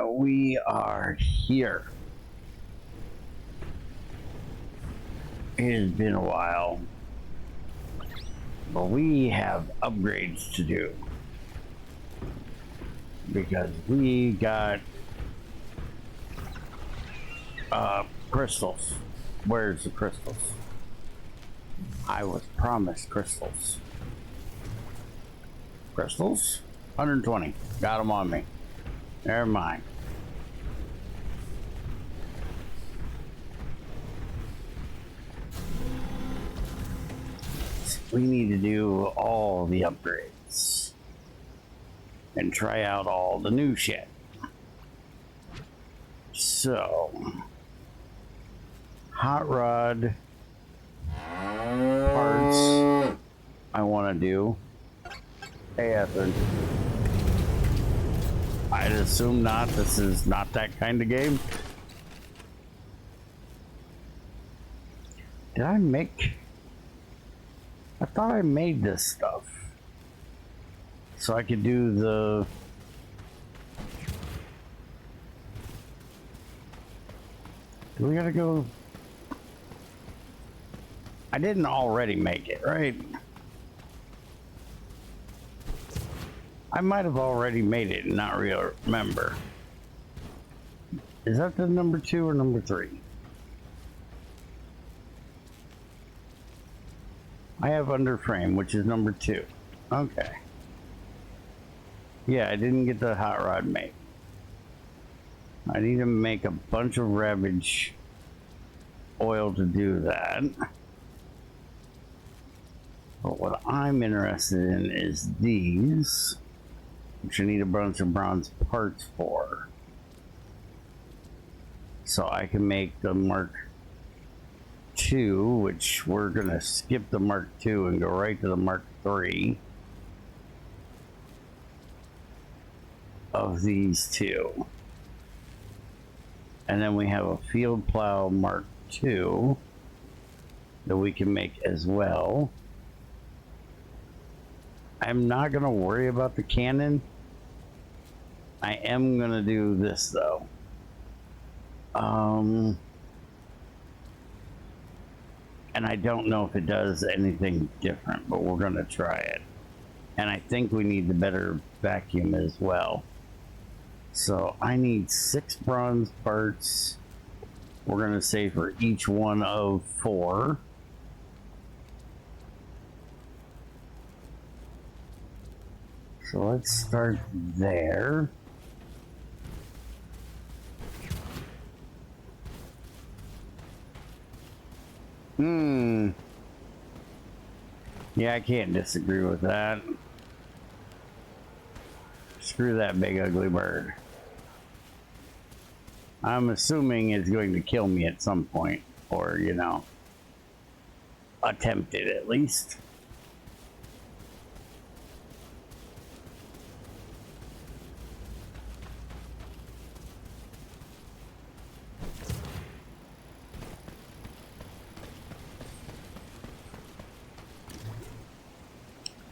We are here. It has been a while, but we have upgrades to do because we got crystals. Where's the crystals? I was promised crystals. Crystals? 120. Got them on me. Never mind. We need to do all the upgrades and try out all the new shit. So, hot rod parts I want to do. Hey, Ethan. I'd assume not. This is not that kind of game. Did I make... I thought I made this stuff so I could do the... Do we gotta go... I didn't already make it, right? I might have already made it and not remember. Is that the number 2 or number 3? I have under frame, which is number 2. Okay. Yeah, I didn't get the hot rod made. I need to make a bunch of ravage oil to do that. But what I'm interested in is these, which I need a bunch of bronze parts for. So I can make the Mark II, which we're gonna skip the Mark II and go right to the Mark III of these two. And then we have a field plow Mark II that we can make as well. I'm not gonna worry about the cannon. I am gonna do this though. And I don't know if it does anything different, but we're gonna try it. And I think we need the better vacuum as well. So I need 6 bronze parts. We're gonna say for each one of 4. So let's start there. Yeah, I can't disagree with that. Screw that big ugly bird. I'm assuming it's going to kill me at some point, or, you know, attempt it at least.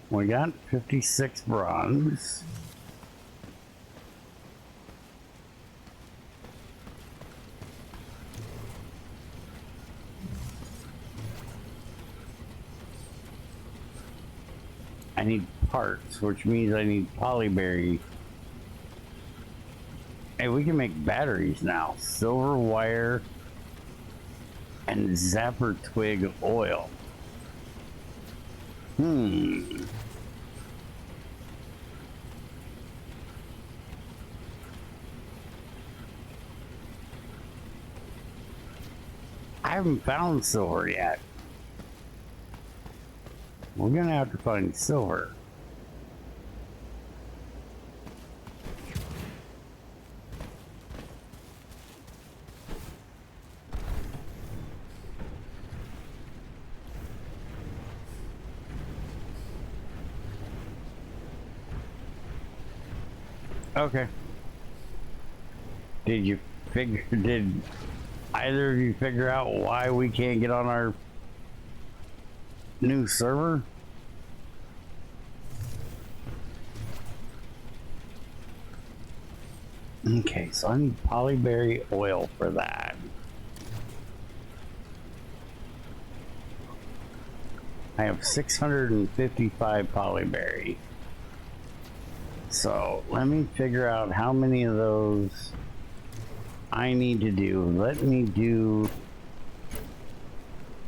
We got 56 bronze. I need parts, which means I need polyberry. Hey, we can make batteries now. Silver wire and zapper twig oil. I haven't found silver yet. We're gonna have to find silver. Okay. Did either of you figure out why we can't get on our new server? Okay, so I need polyberry oil for that. I have 655 polyberry. So let me figure out how many of those I need to do. Let me do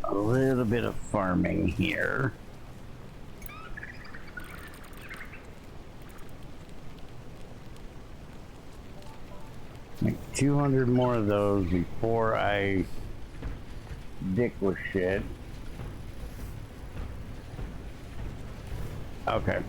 a little bit of farming here. Make 200 more of those before I dick with shit. Okay.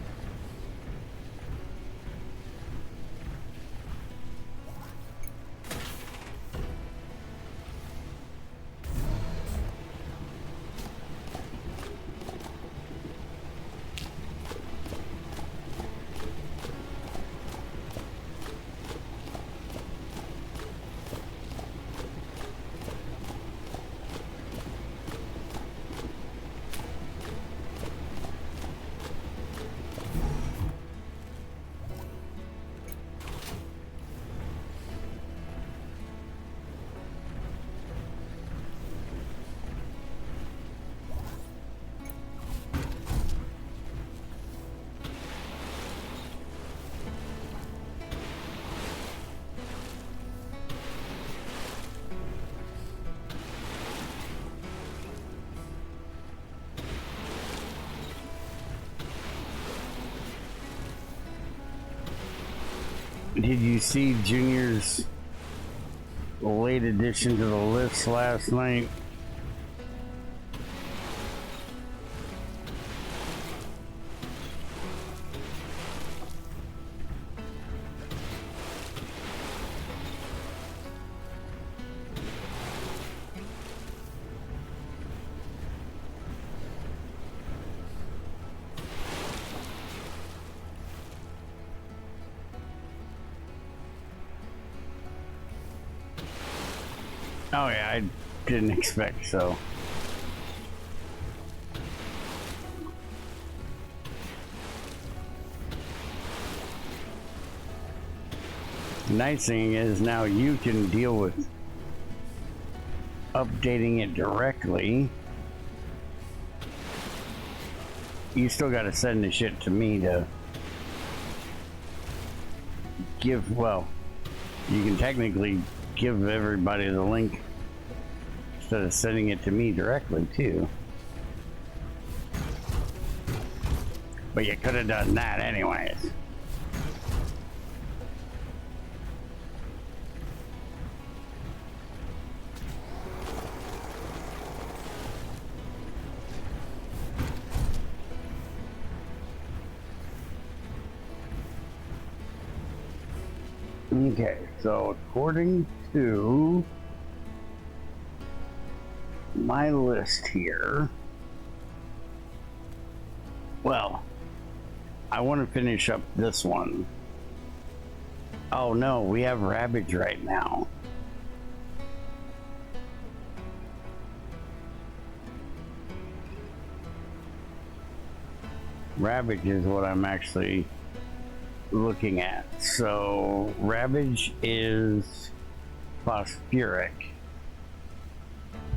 Did you see Junior's late addition to the list last night? Oh yeah, I didn't expect so. The nice thing is now you can deal with updating it directly. You still got to send the shit to me to give, well, you can technically give everybody the link instead of sending it to me directly too. But you could have done that anyways. Okay, so according to my list here, well, I want to finish up this one. Oh no, we have Ravage right now. Ravage is what I'm actually looking at. So Ravage is phosphoric.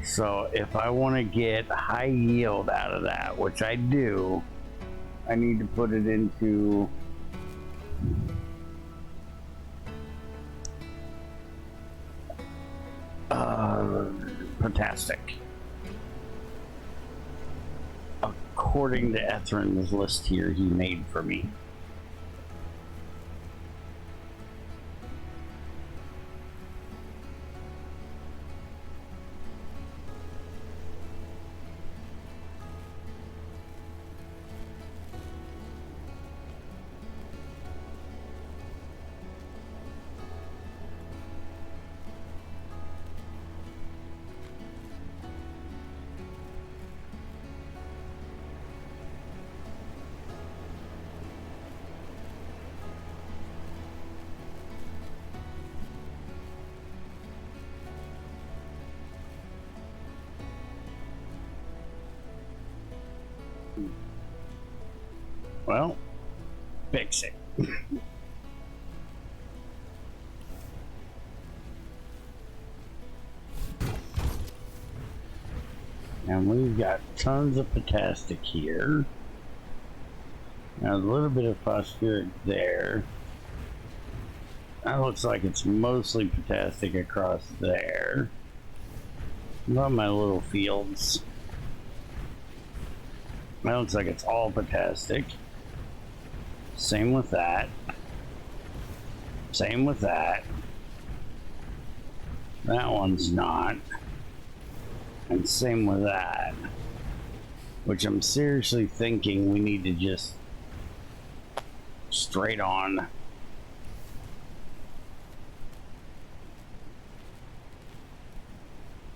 So if I want to get high yield out of that, which I do, I need to put it into Potastic. According to Etherin's list here he made for me. Well, fix it. And we've got tons of potassic here. Now, a little bit of phosphoric there. That looks like it's mostly potassic across there. Not my little fields. That looks like it's all potassic. Same with that. Same with that. That one's not. And same with that. Which I'm seriously thinking we need to just straight on.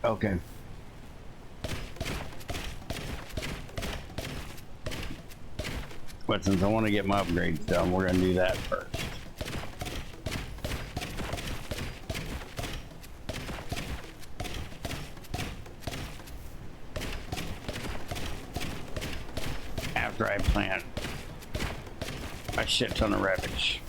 Okay. But since I want to get my upgrades done, we're going to do that first. After I plant a shit ton of rubbish.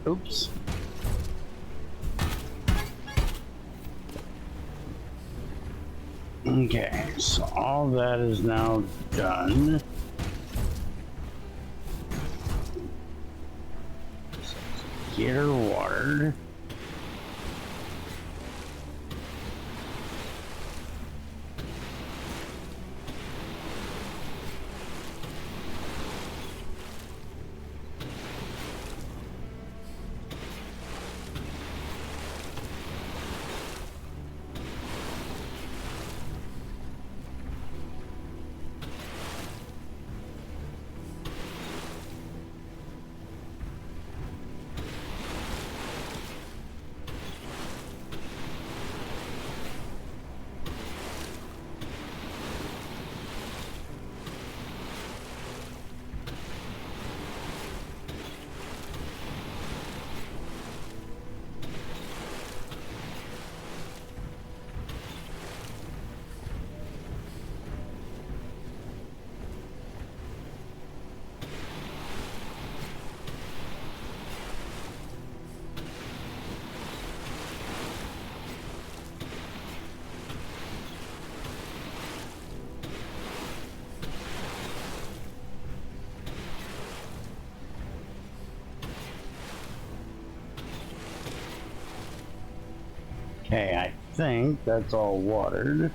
Oops. Okay, so all that is now done. Get her watered. Okay, I think that's all watered.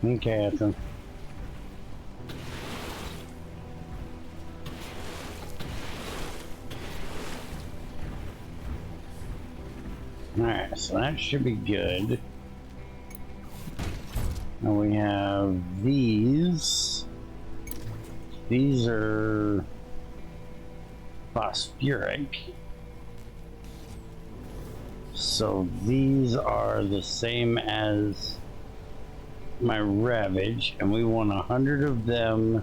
Okay, Ethan. So that should be good. And we have these. These are phosphoric. So these are the same as my Ravage, and we want 100 of them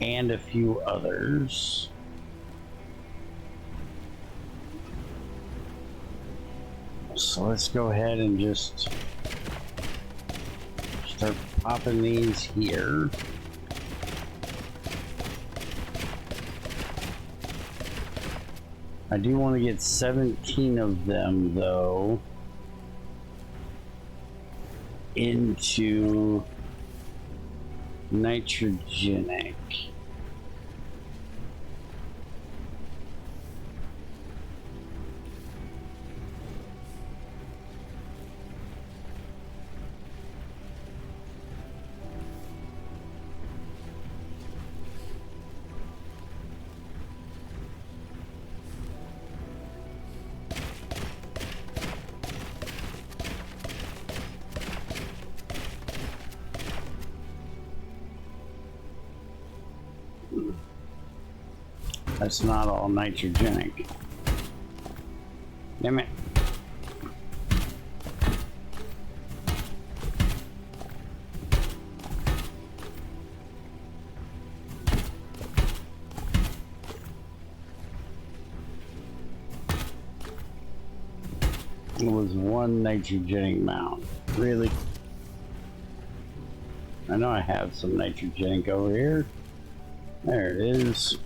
and a few others. So let's go ahead and just start popping these here. I do want to get 17 of them though into nitrogenic. That's not all nitrogenic. Damn it. It was one nitrogenic mount. Really? I know I have some nitrogenic over here. There it is.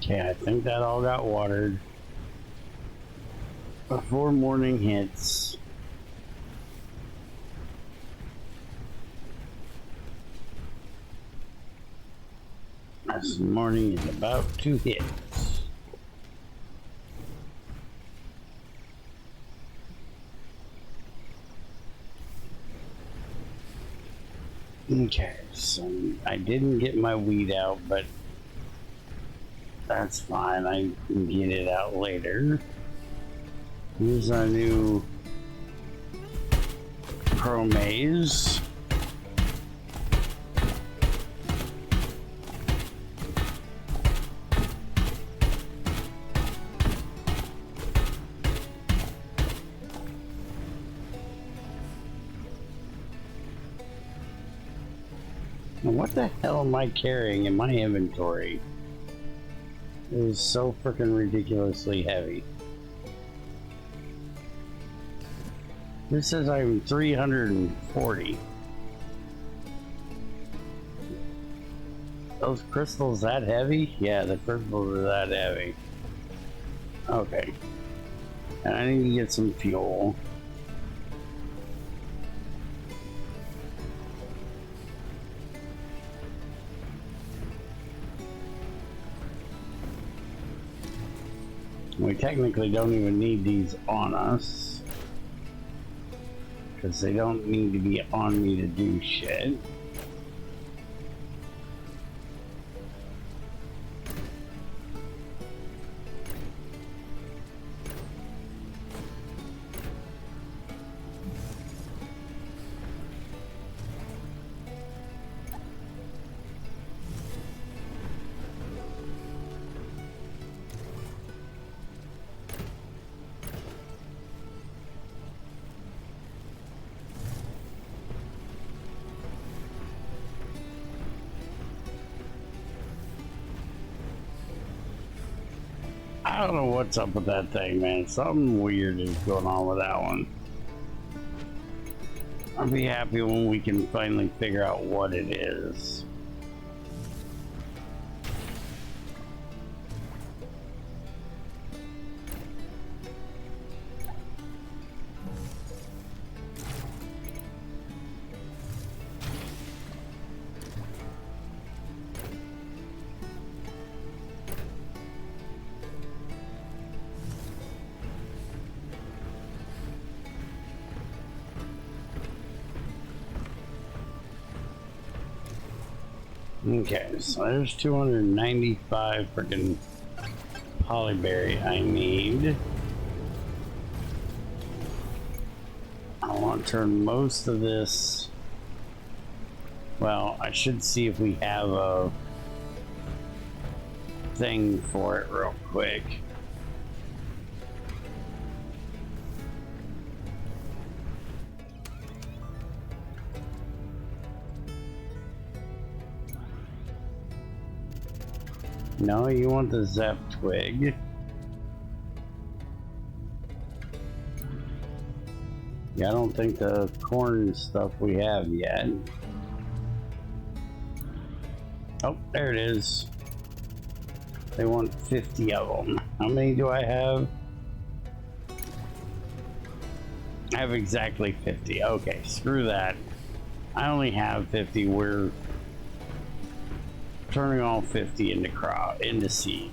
Okay, I think that all got watered before morning hits. This morning is about to hit. Okay, so I didn't get my weed out, but that's fine. I can get it out later. Here's our new Pro Maze. Now what the hell am I carrying in my inventory? It is so freaking ridiculously heavy. This says I'm 340. Those crystals that heavy? Yeah, the crystals are that heavy. Okay. And I need to get some fuel. We technically don't even need these on us, because they don't need to be on me to do shit. I don't know what's up with that thing, man. Something weird is going on with that one. I'll be happy when we can finally figure out what it is. Okay, so there's 295 freaking polyberry I need. I want to turn most of this. Well, I should see if we have a thing for it real quick. No, you want the Zep twig. Yeah, I don't think the corn stuff we have yet. Oh, there it is. They want 50 of them. How many do I have? I have exactly 50. Okay, screw that. I only have 50. We're turning all 50 into seed.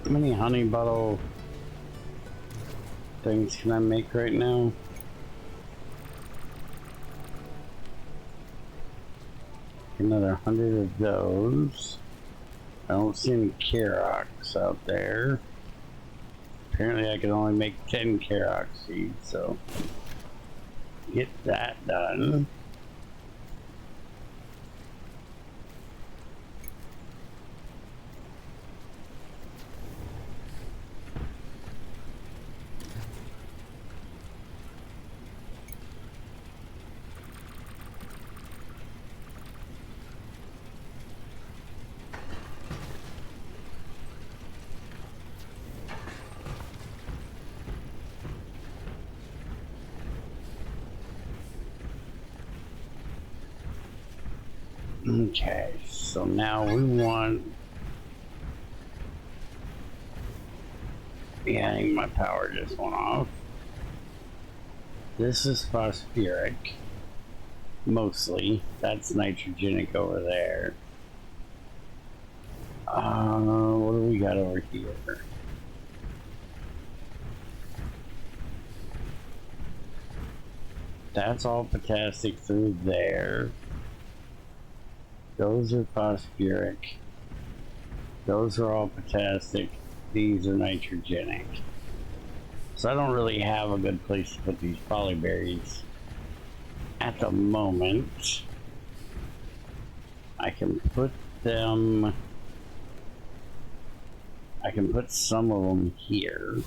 How many honey bottle things can I make right now? Another 100 of those. I don't see any Karox out there. Apparently I can only make 10 Karox seeds, so get that done. Okay, so now we want... Yeah, I think my power just went off. This is phosphoric. Mostly. That's nitrogenic over there. What do we got over here? That's all potassic through there. Those are phosphoric. Those are all potassic. These are nitrogenic. So I don't really have a good place to put these polyberries at the moment. I can put them... I can put some of them here.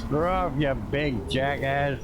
Screw off, you big jackass.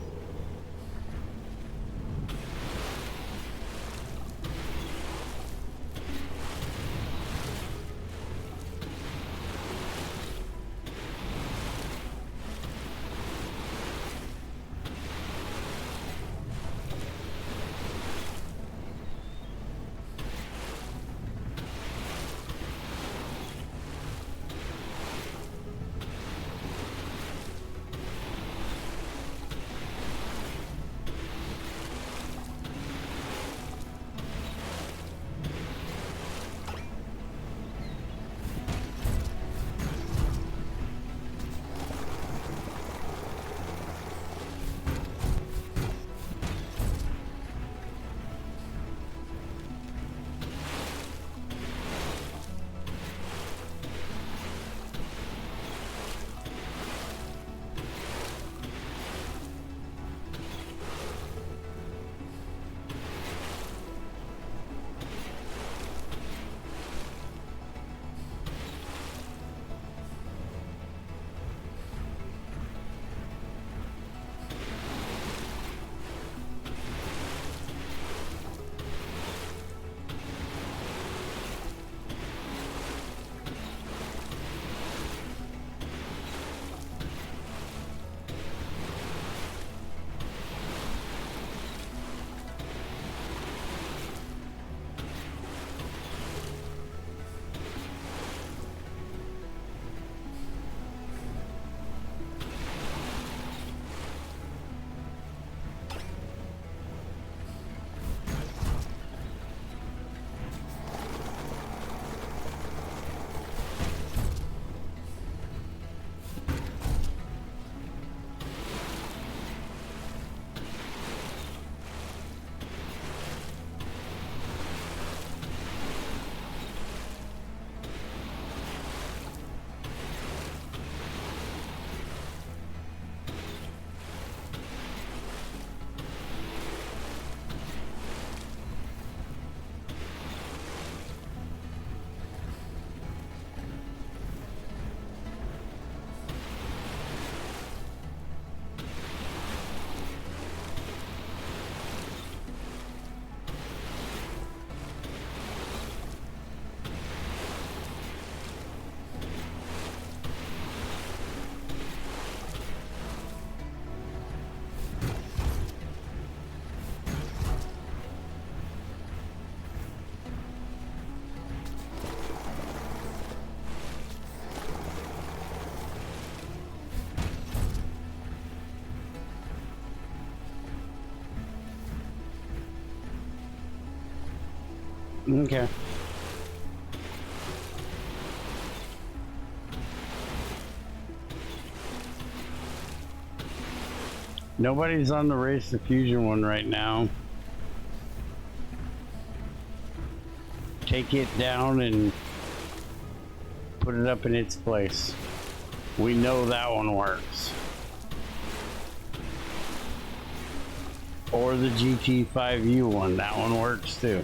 Okay. Nobody's on the Race to Fusion one right now. Take it down and put it up in its place. We know that one works. Or the GT5U one, that one works too.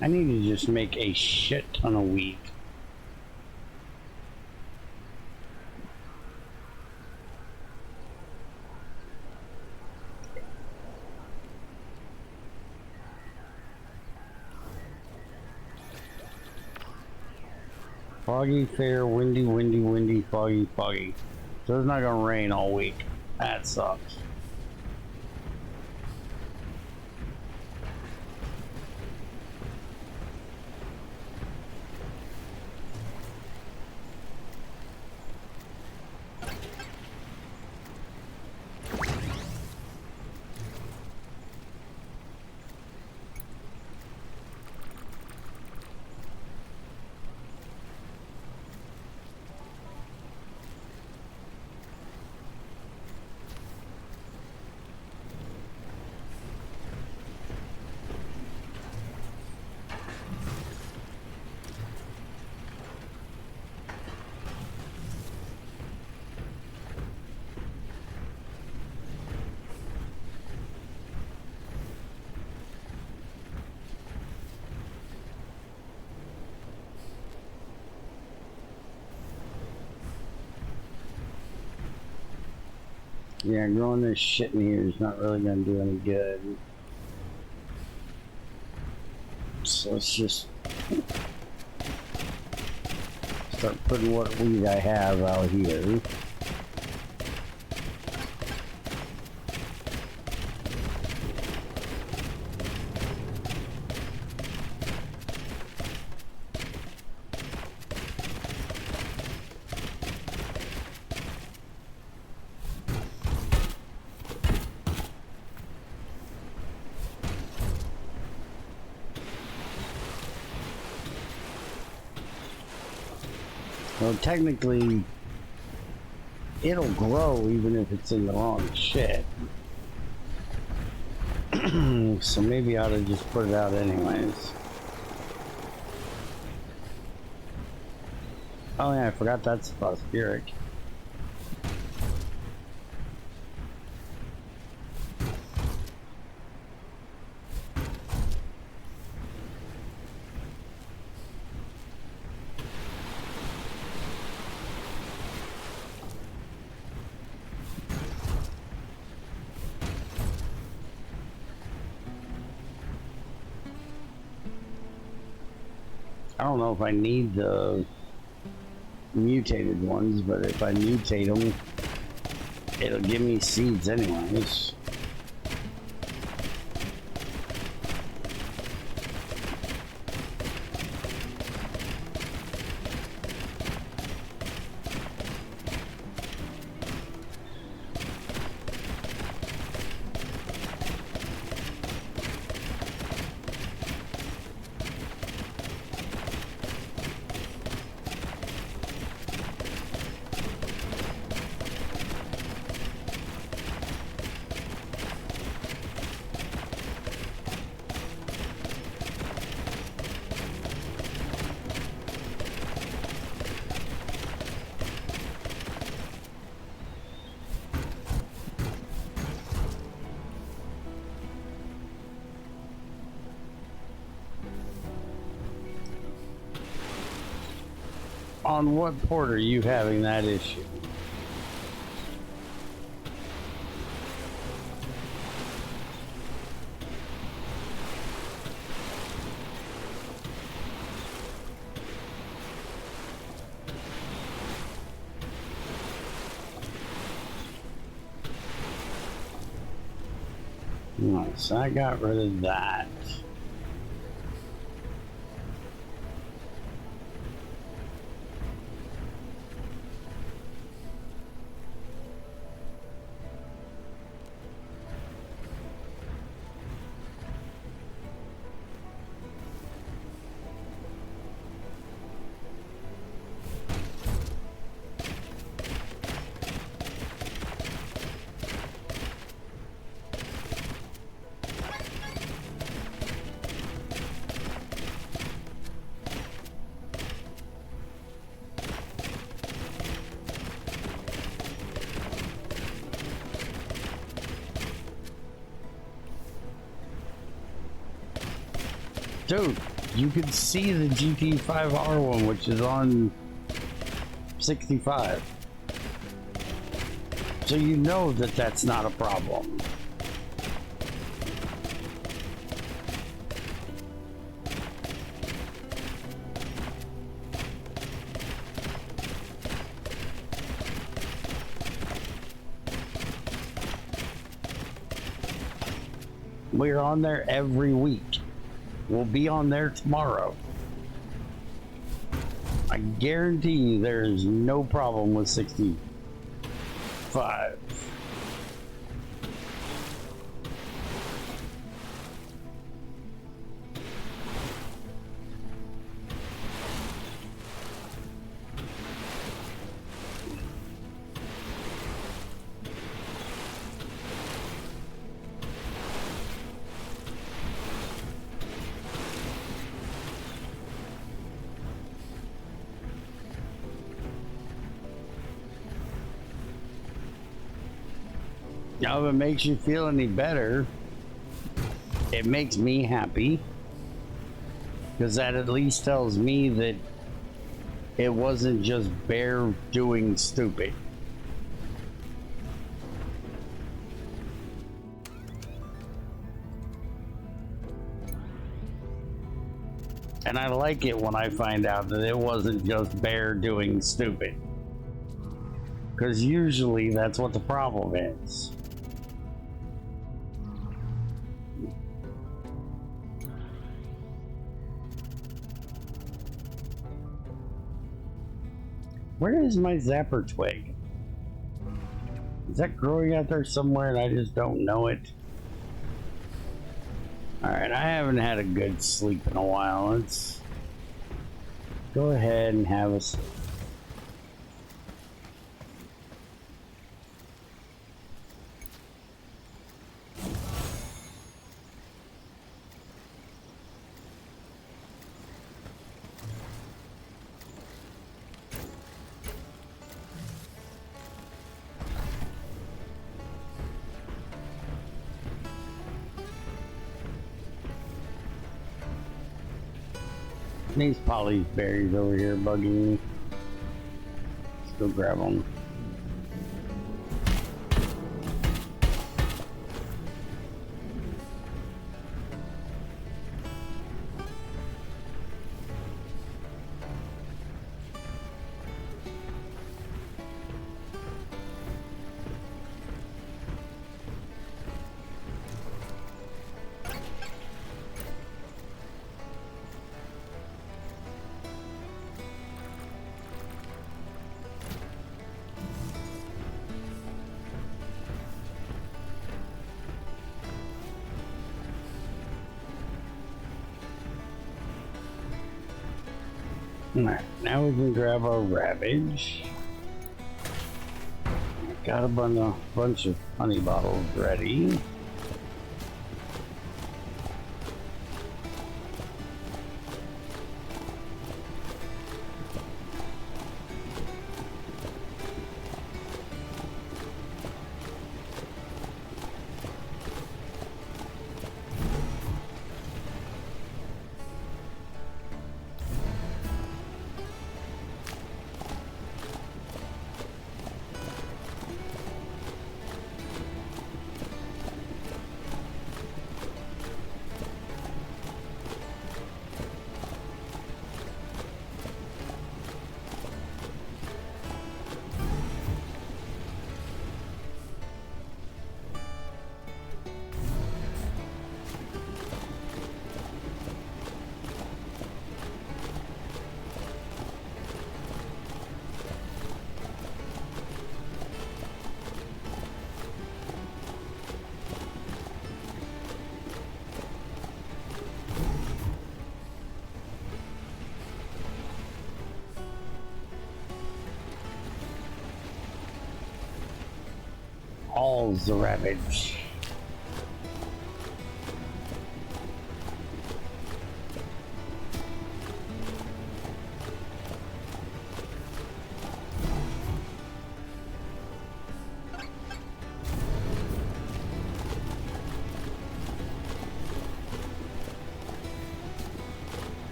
I need to just make a shit ton of wheat. Foggy, fair, windy, windy, windy, foggy, foggy. So it's not gonna rain all week. That sucks. Yeah, growing this shit in here is not really gonna do any good. So let's just start putting what weed I have out here. Well, technically, it'll grow even if it's in the wrong shit. So maybe I ought to just put it out anyways. Oh yeah, I forgot that's phosphoric. I don't know if I need the mutated ones, but if I mutate them, it'll give me seeds anyways. On what port are you having that issue? Alright, so I got rid of that. Dude, you can see the GT5R one, which is on 65. So you know that that's not a problem. We're on there every week. We'll be on there tomorrow. I guarantee you there is no problem with 65. Now, if it makes you feel any better, it makes me happy, because that at least tells me that it wasn't just Bear doing stupid. And I like it when I find out that it wasn't just Bear doing stupid, because usually that's what the problem is. Where is my zapper twig? Is that growing out there somewhere and I just don't know it? Alright, I haven't had a good sleep in a while. Let's go ahead and have a sleep. These poly berries over here bugging me. Let's go grab them. Alright, now we can grab our Ravage. Got a bunch of honey bottles ready. all's the ravage.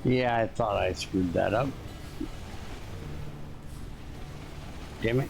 Yeah, I thought I screwed that up. Damn it.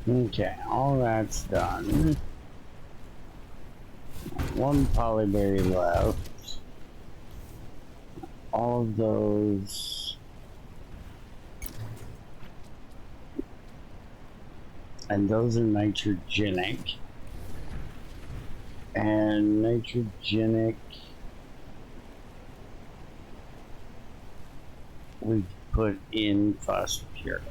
Okay, all that's done. One polyberry left. All of those. And those are nitrogenic. And nitrogenic, we put in phosphoric.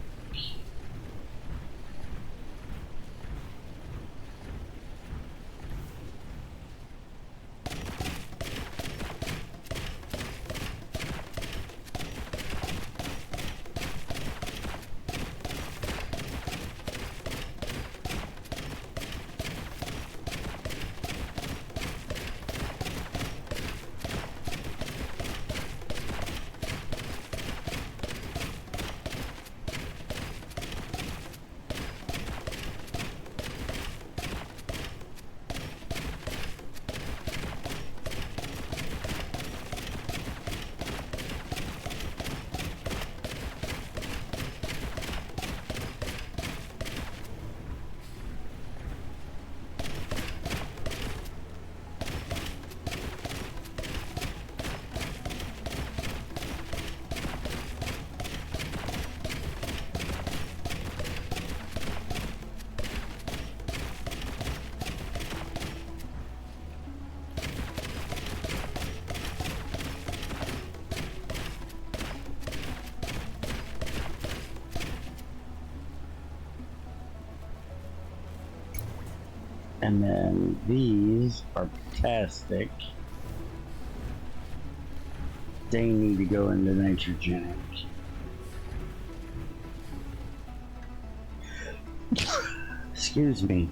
And then these are plastic. They need to go into nitrogenic. Excuse me.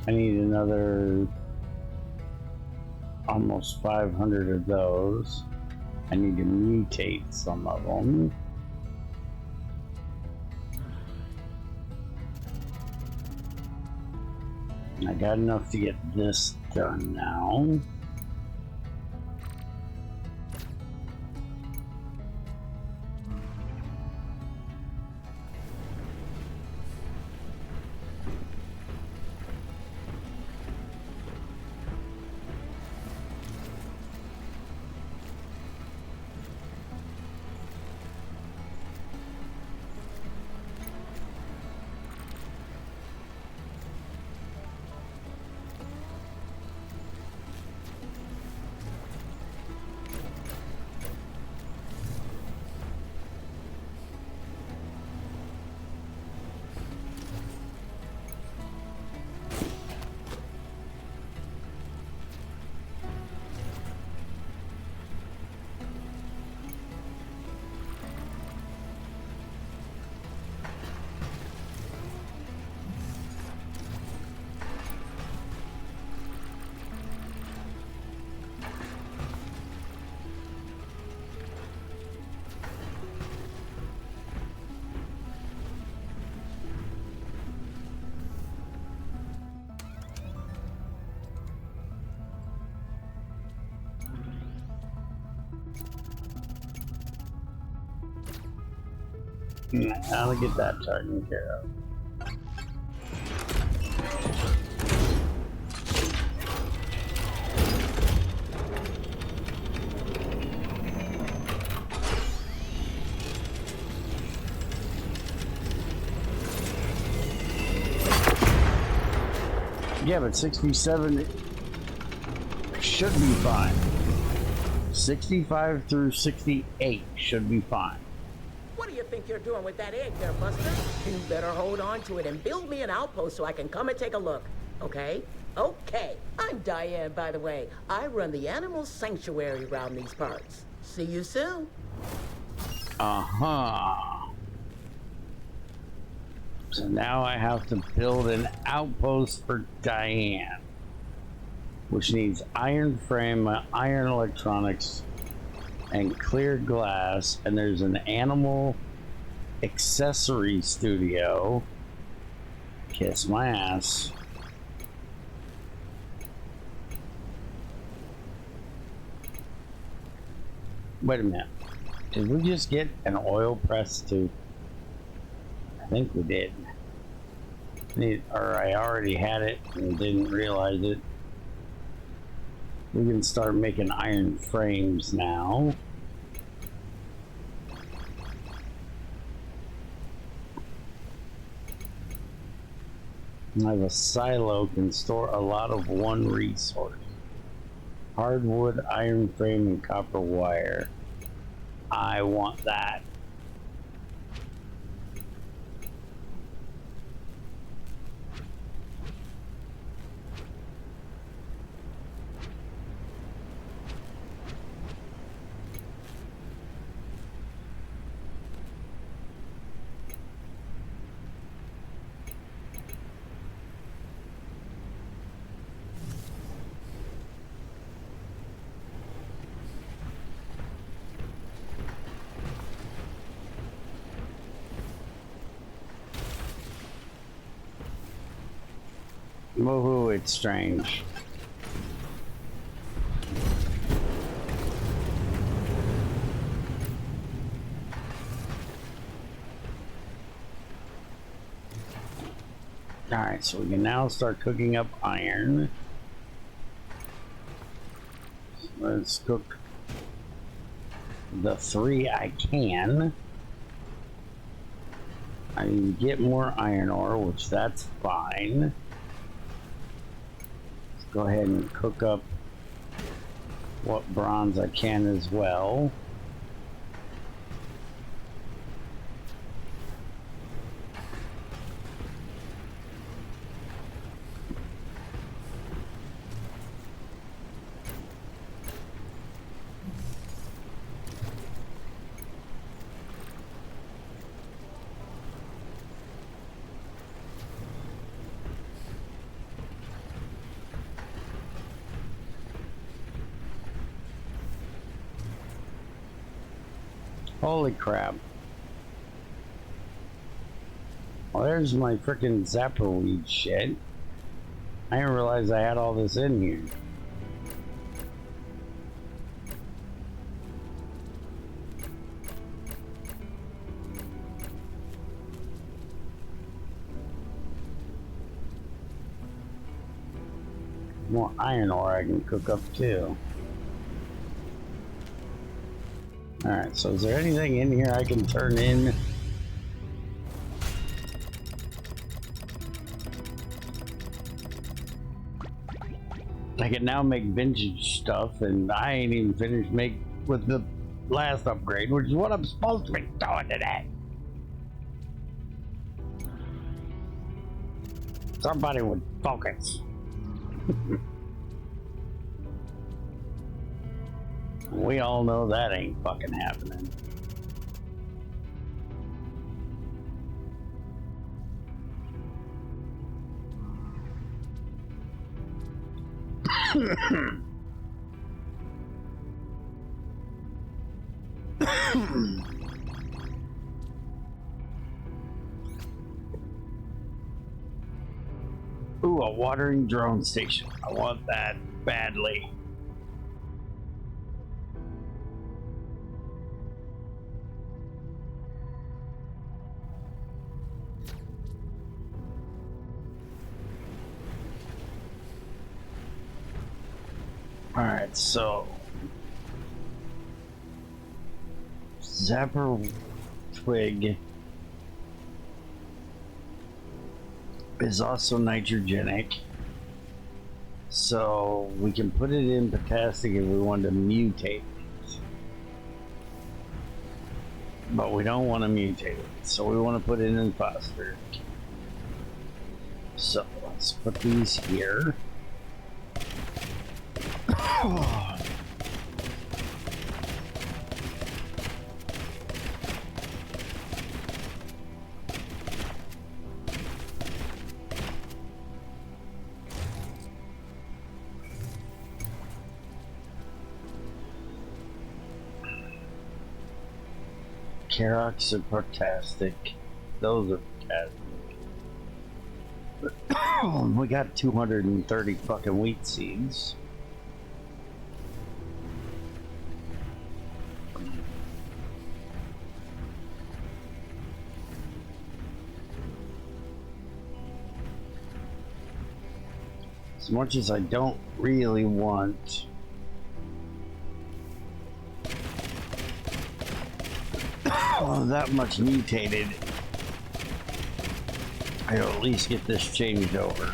I need another almost 500 of those. I need to mutate some of them. I got enough to get this done now. I'll get that taken care of. Yeah, but 67 should be fine. 65 through 68 should be fine. What do you think you're doing with that egg there, Buster? You better hold on to it and build me an outpost so I can come and take a look. Okay? Okay. I'm Diane, by the way. I run the animal sanctuary around these parts. See you soon. Uh-huh. So now I have to build an outpost for Diane, which needs iron frame, iron electronics, and clear glass. And there's an animal accessory studio. Kiss my ass. Wait a minute. Did we just get an oil press too? I think we did. Or I already had it and didn't realize it. We can start making iron frames now. I have a silo can store a lot of one resource. Hardwood, iron frame, and copper wire. I want that. Woohoo, it's strange. Alright, so we can now start cooking up iron. Let's cook the 3 I can. I can get more iron ore, which that's fine. Let's go ahead and cook up what bronze I can as well. Holy crap. Well, there's my frickin' zapper weed shit. I didn't realize I had all this in here. More iron ore I can cook up too. Alright, so is there anything in here I can turn in? I can now make vintage stuff, and I ain't even finished with the last upgrade, which is what I'm supposed to be doing today. Somebody would focus. We all know that ain't fucking happening. Ooh, a watering drone station. I want that badly. Alright, so Zapper twig is also nitrogenic, so we can put it in potassic if we want to mutate it, but we don't want to mutate it, so we want to put it in phosphoric. So let's put these here. Carox are fantastic. Those are fantastic. We got 230 fucking wheat seeds. As much as I don't really want that much mutated, I'll at least get this changed over.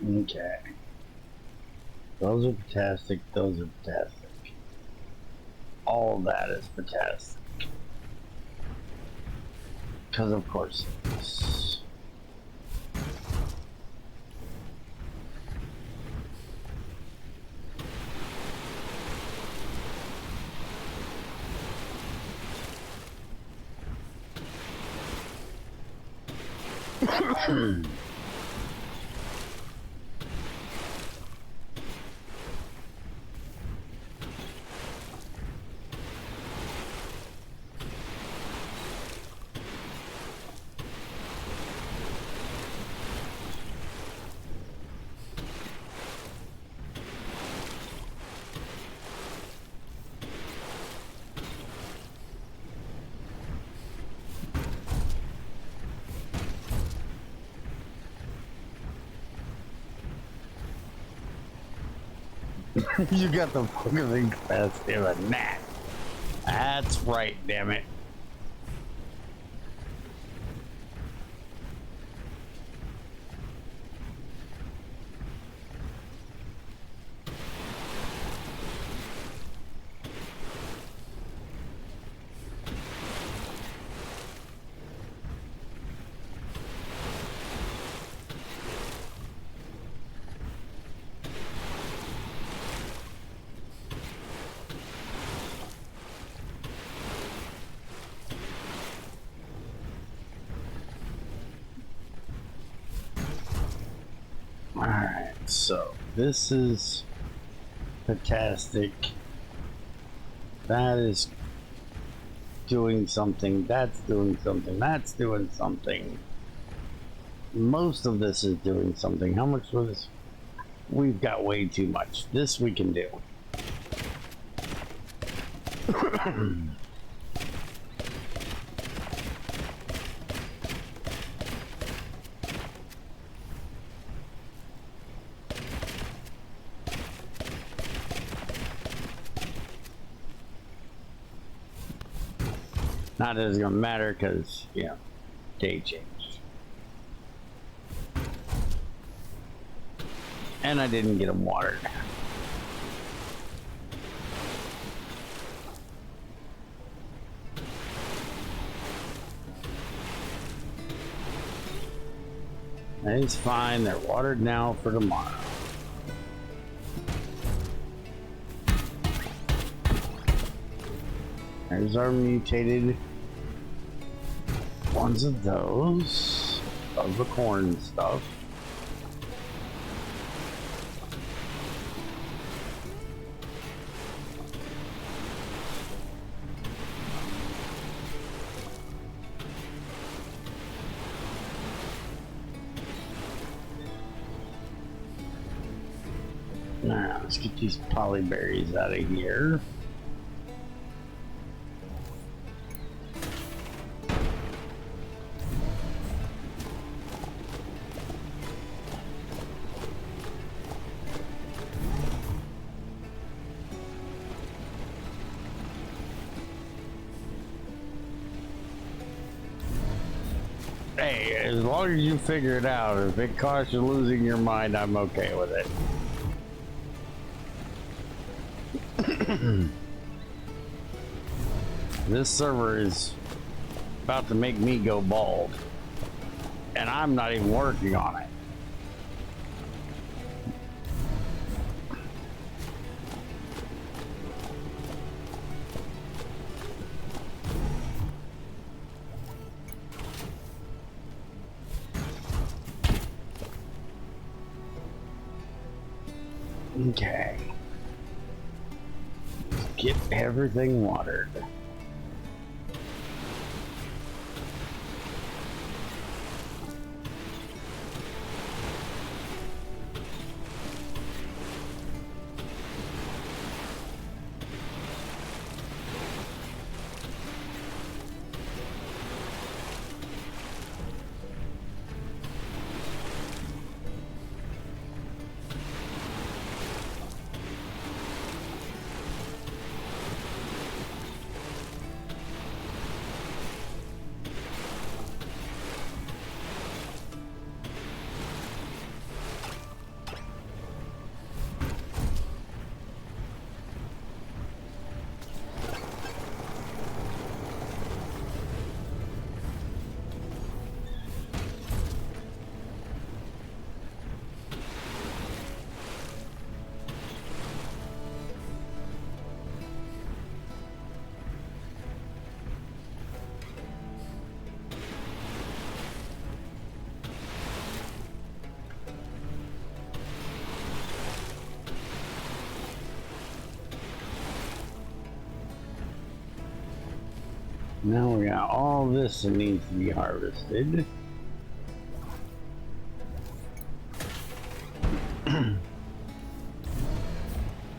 Okay. Those are fantastic. Those are fantastic. All of that is fantastic. Because of course it is. You got the fucking capacity of a gnat. That's right, damn it. Alright, so this is fantastic. That is doing something. That's doing something. That's doing something. Most of this is doing something. How much was this? We've got way too much. This we can do. Not that it's gonna matter because, you know, day changed. And I didn't get them watered. It's fine, they're watered now for tomorrow. There's our mutated ones of those, of the corn stuff. Now, let's get these polyberries out of here. Hey, as long as you figure it out, if it costs you losing your mind, I'm okay with it. This server is about to make me go bald, and I'm not even working on it. Okay. Get everything watered. Now we got all this that needs to be harvested.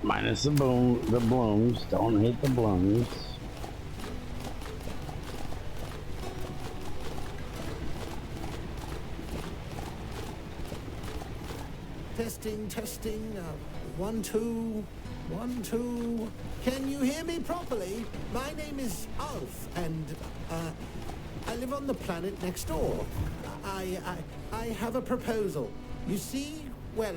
Minus the blooms. Don't hate the blooms. Testing. 1, 2, 1, 2. Can you hear me properly? My name is Alf, and I live on the planet next door. I have a proposal. You see, well,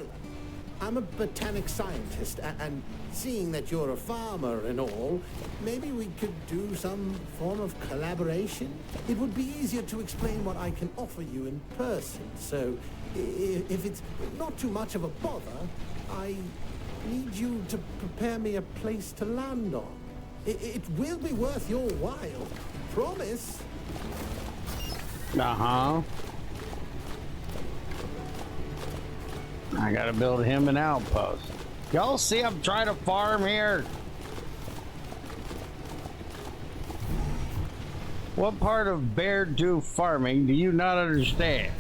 I'm a botanic scientist, and seeing that you're a farmer and all, maybe we could do some form of collaboration. It would be easier to explain what I can offer you in person, so if it's not too much of a bother, I need you to prepare me a place to land on. It will be worth your while. Promise. Uh-huh. I gotta build him an outpost. Y'all see I'm trying to farm here? What part of bear do farming do you not understand?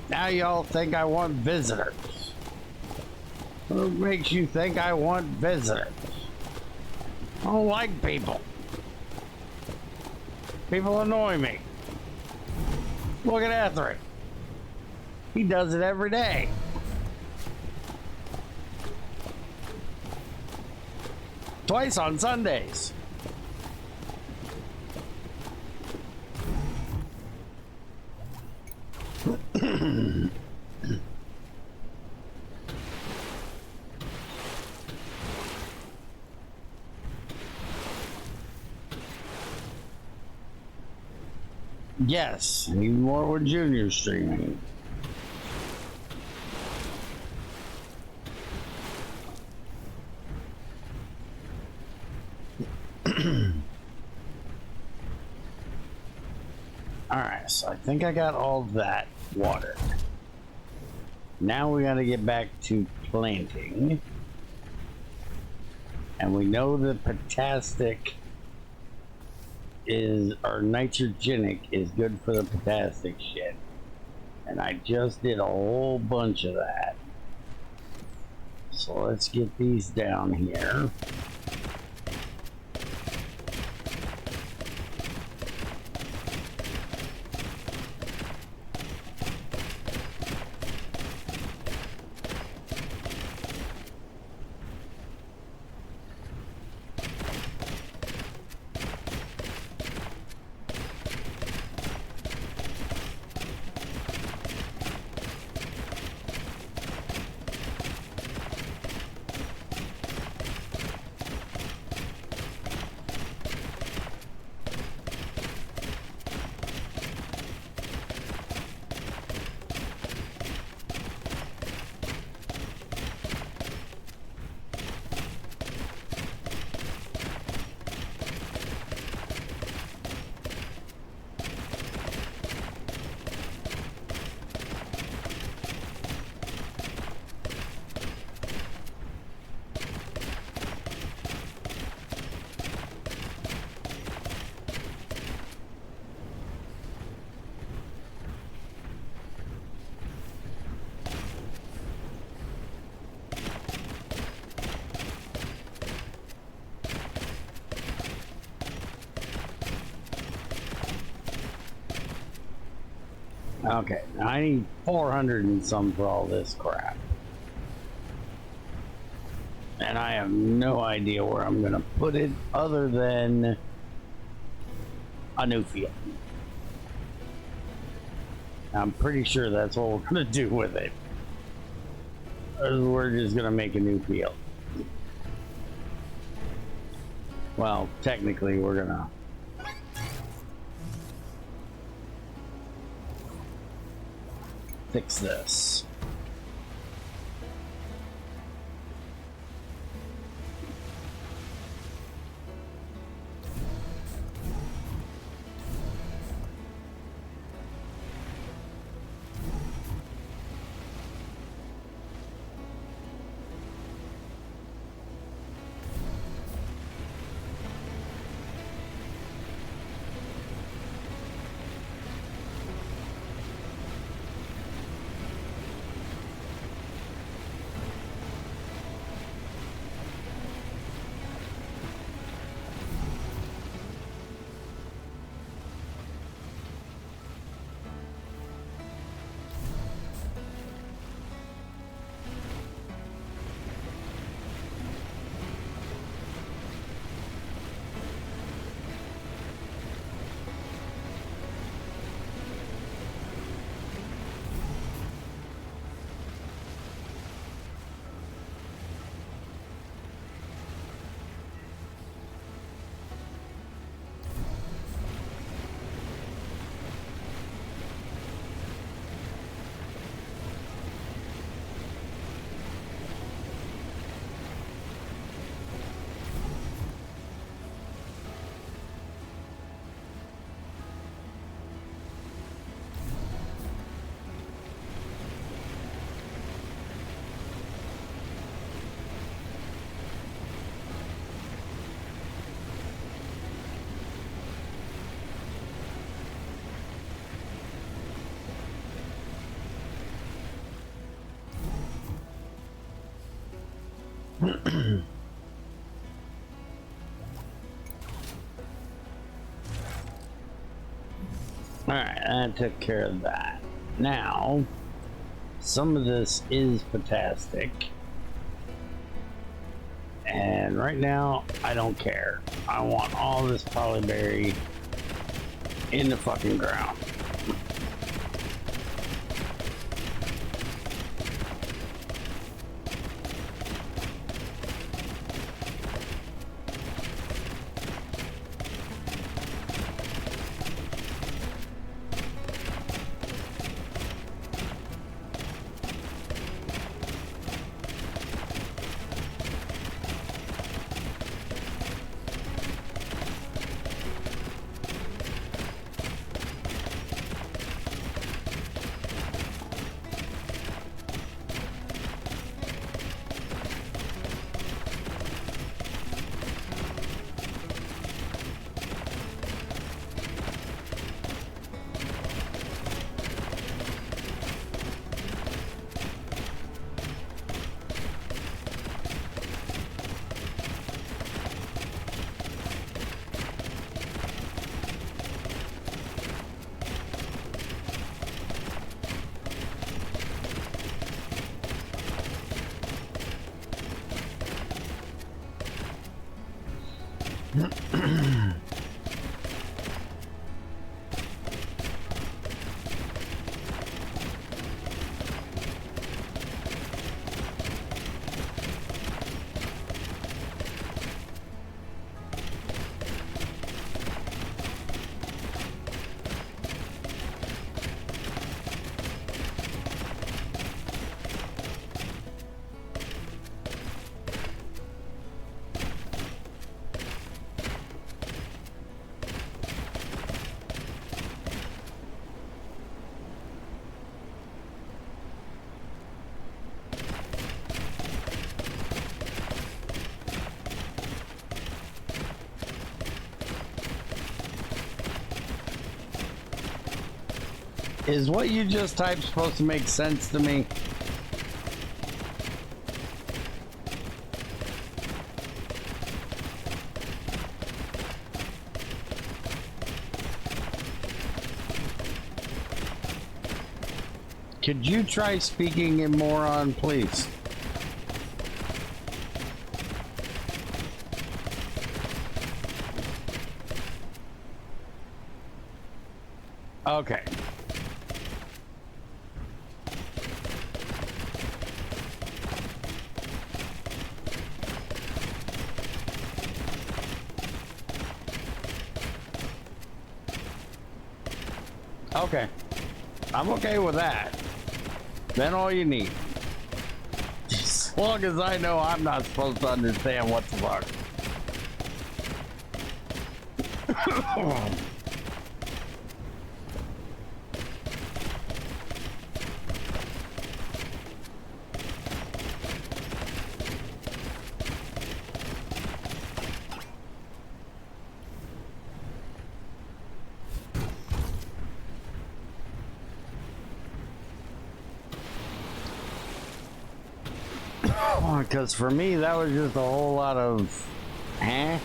Now y'all think I want visitors. What makes you think I want visitors? I don't like people. People annoy me. Look at Etherin. He does it every day. Twice on Sundays. Yes, even more with Junior streaming. Alright, so I think I got all that water. Now we gotta get back to planting. And we know that potastic is, or nitrogenic is good for the potastic shit. And I just did a whole bunch of that. So let's get these down here. Okay, I need 400 and some for all this crap. And I have no idea where I'm gonna put it other than a new field. I'm pretty sure that's what we're gonna do with it. We're just gonna make a new field. Well, technically we're gonna fix this. Alright, that took care of that. Now, some of this is potastic. And right now, I don't care. I want all this polyberry in the fucking ground. Is what you just typed supposed to make sense to me? Could you try speaking in moron, please? Okay. Okay. I'm okay with that. Then all you need. As long as I know I'm not supposed to understand what the fuck. Because for me, that was just a whole lot of, eh?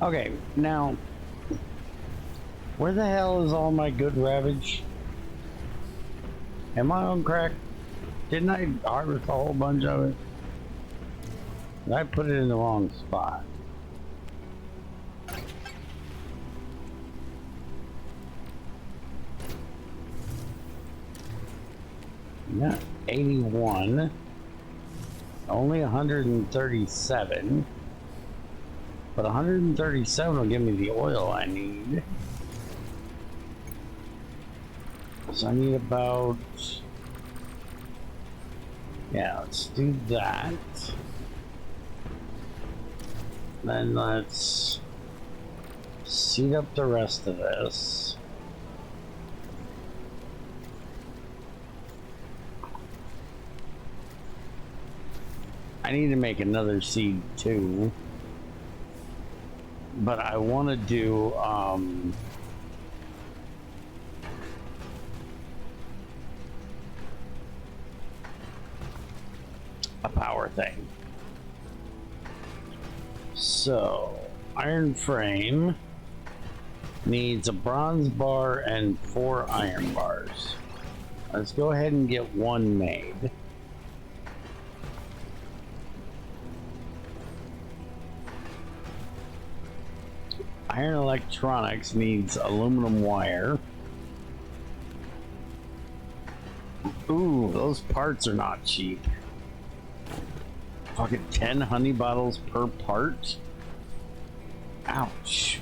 Okay, now, where the hell is all my good ravage? Am I on crack? Didn't I harvest a whole bunch of it? Did I put it in the wrong spot? Yeah, 81. Only 137. But 137 will give me the oil I need. So I need about... Yeah, let's do that. Then let's seed up the rest of this. I need to make another seed too. But I want to do a power thing. So, iron frame needs a bronze bar and 4 iron bars. Let's go ahead and get one made. Iron electronics needs aluminum wire. Ooh, those parts are not cheap. Fucking 10 honey bottles per part? Ouch.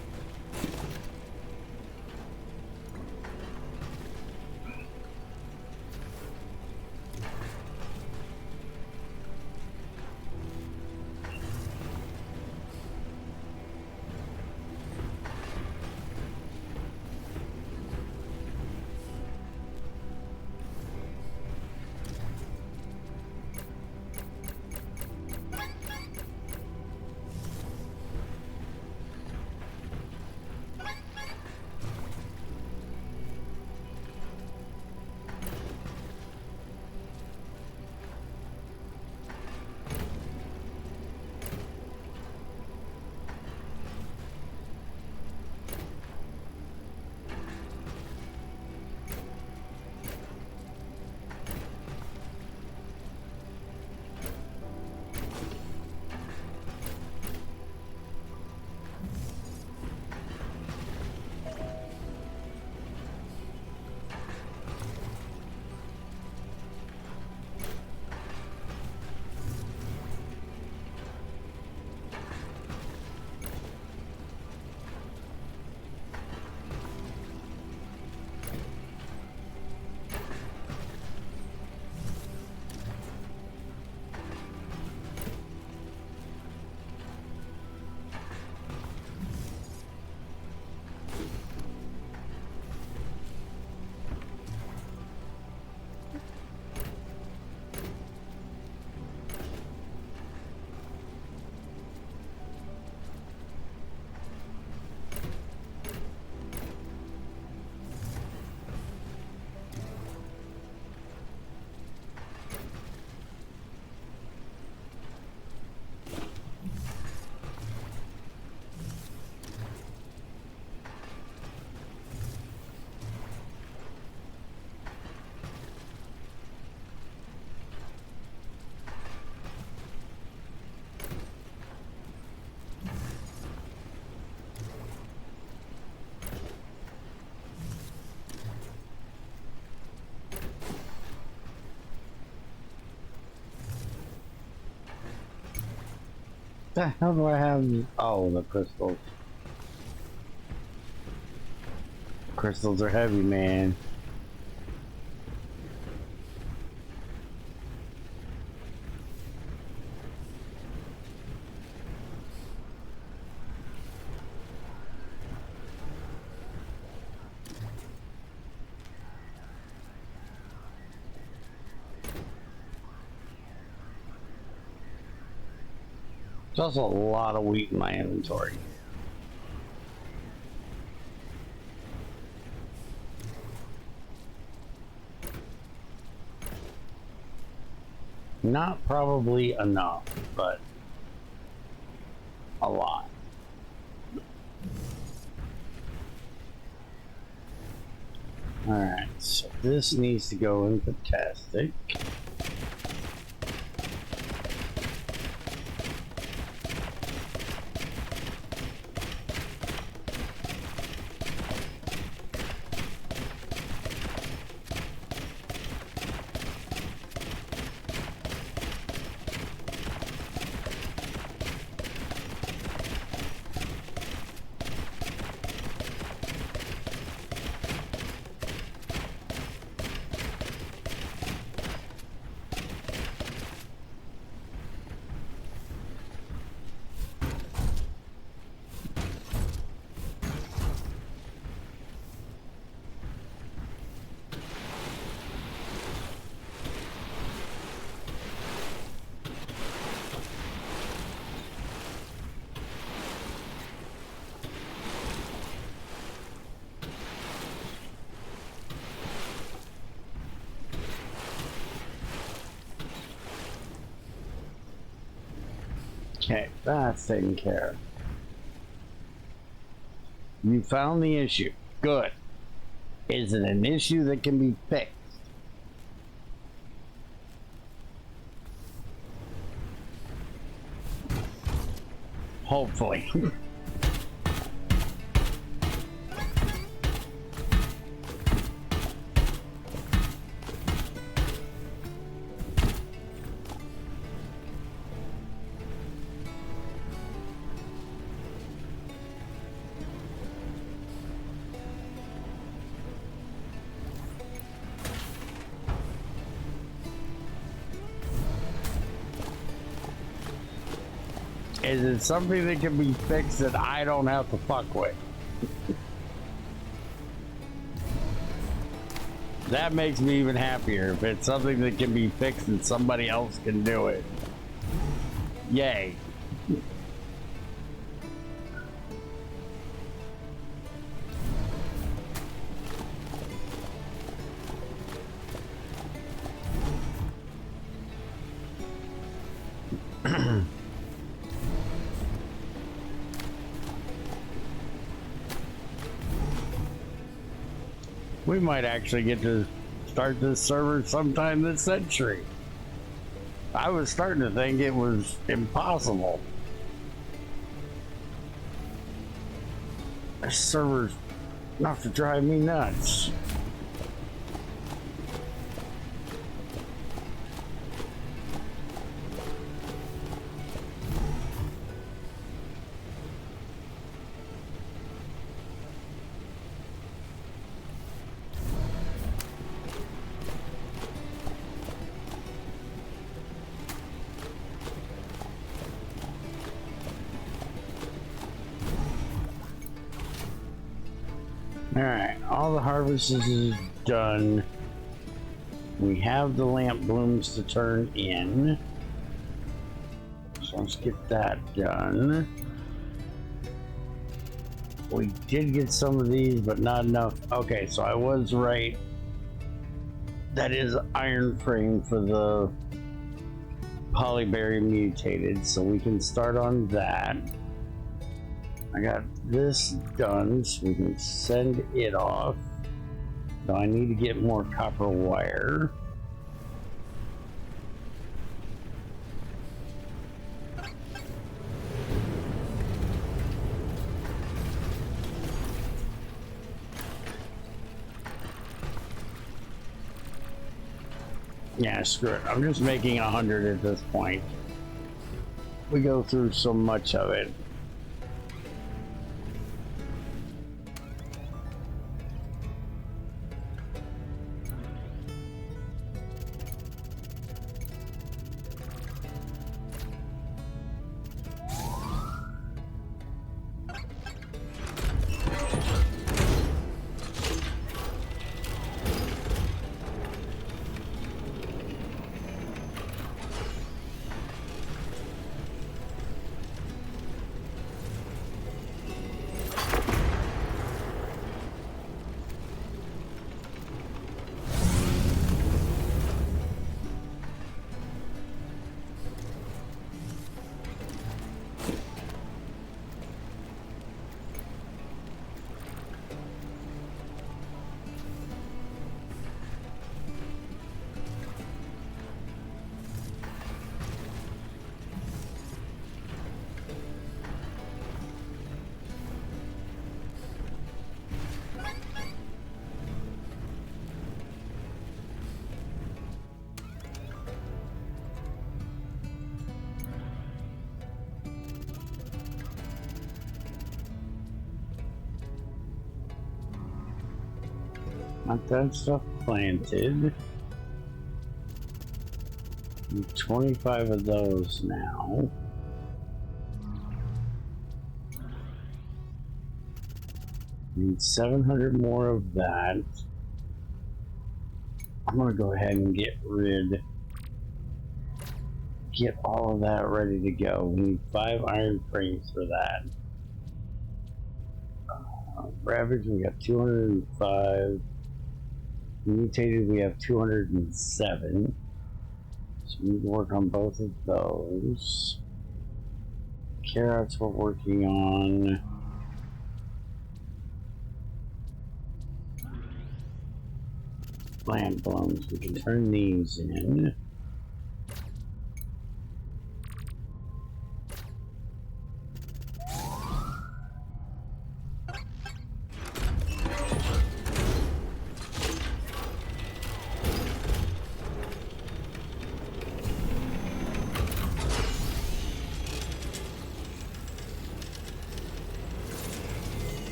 The hell do I have? Oh, the crystals. Crystals are heavy, man. There's also a lot of wheat in my inventory. Not probably enough, but a lot. Alright, so this needs to go in Fantastic. Okay, that's taken care of. You found the issue. Good. Is it an issue that can be fixed? Hopefully. Is it something that can be fixed that I don't have to fuck with? That makes me even happier if it's something that can be fixed and somebody else can do it. Yay. We might actually get to start this server sometime this century. I was starting to think it was impossible. This server's enough to drive me nuts. Alright, all the harvests is done. We have the lamp blooms to turn in. So let's get that done. We did get some of these, but not enough. Okay, so I was right. That is iron frame for the polyberry mutated, so we can start on that. I got this done, so we can send it off. So I need to get more copper wire. Yeah, screw it. I'm just making 100 at this point. We go through so much of it. Got that stuff planted. Need 25 of those now. Need 700 more of that. I'm gonna go ahead and get all of that ready to go. We need 5 iron frames for that. Ravage, we got 205. Mutated, we have 207. So we need to work on both of those. Carrots we're working on. Land blooms, we can turn these in.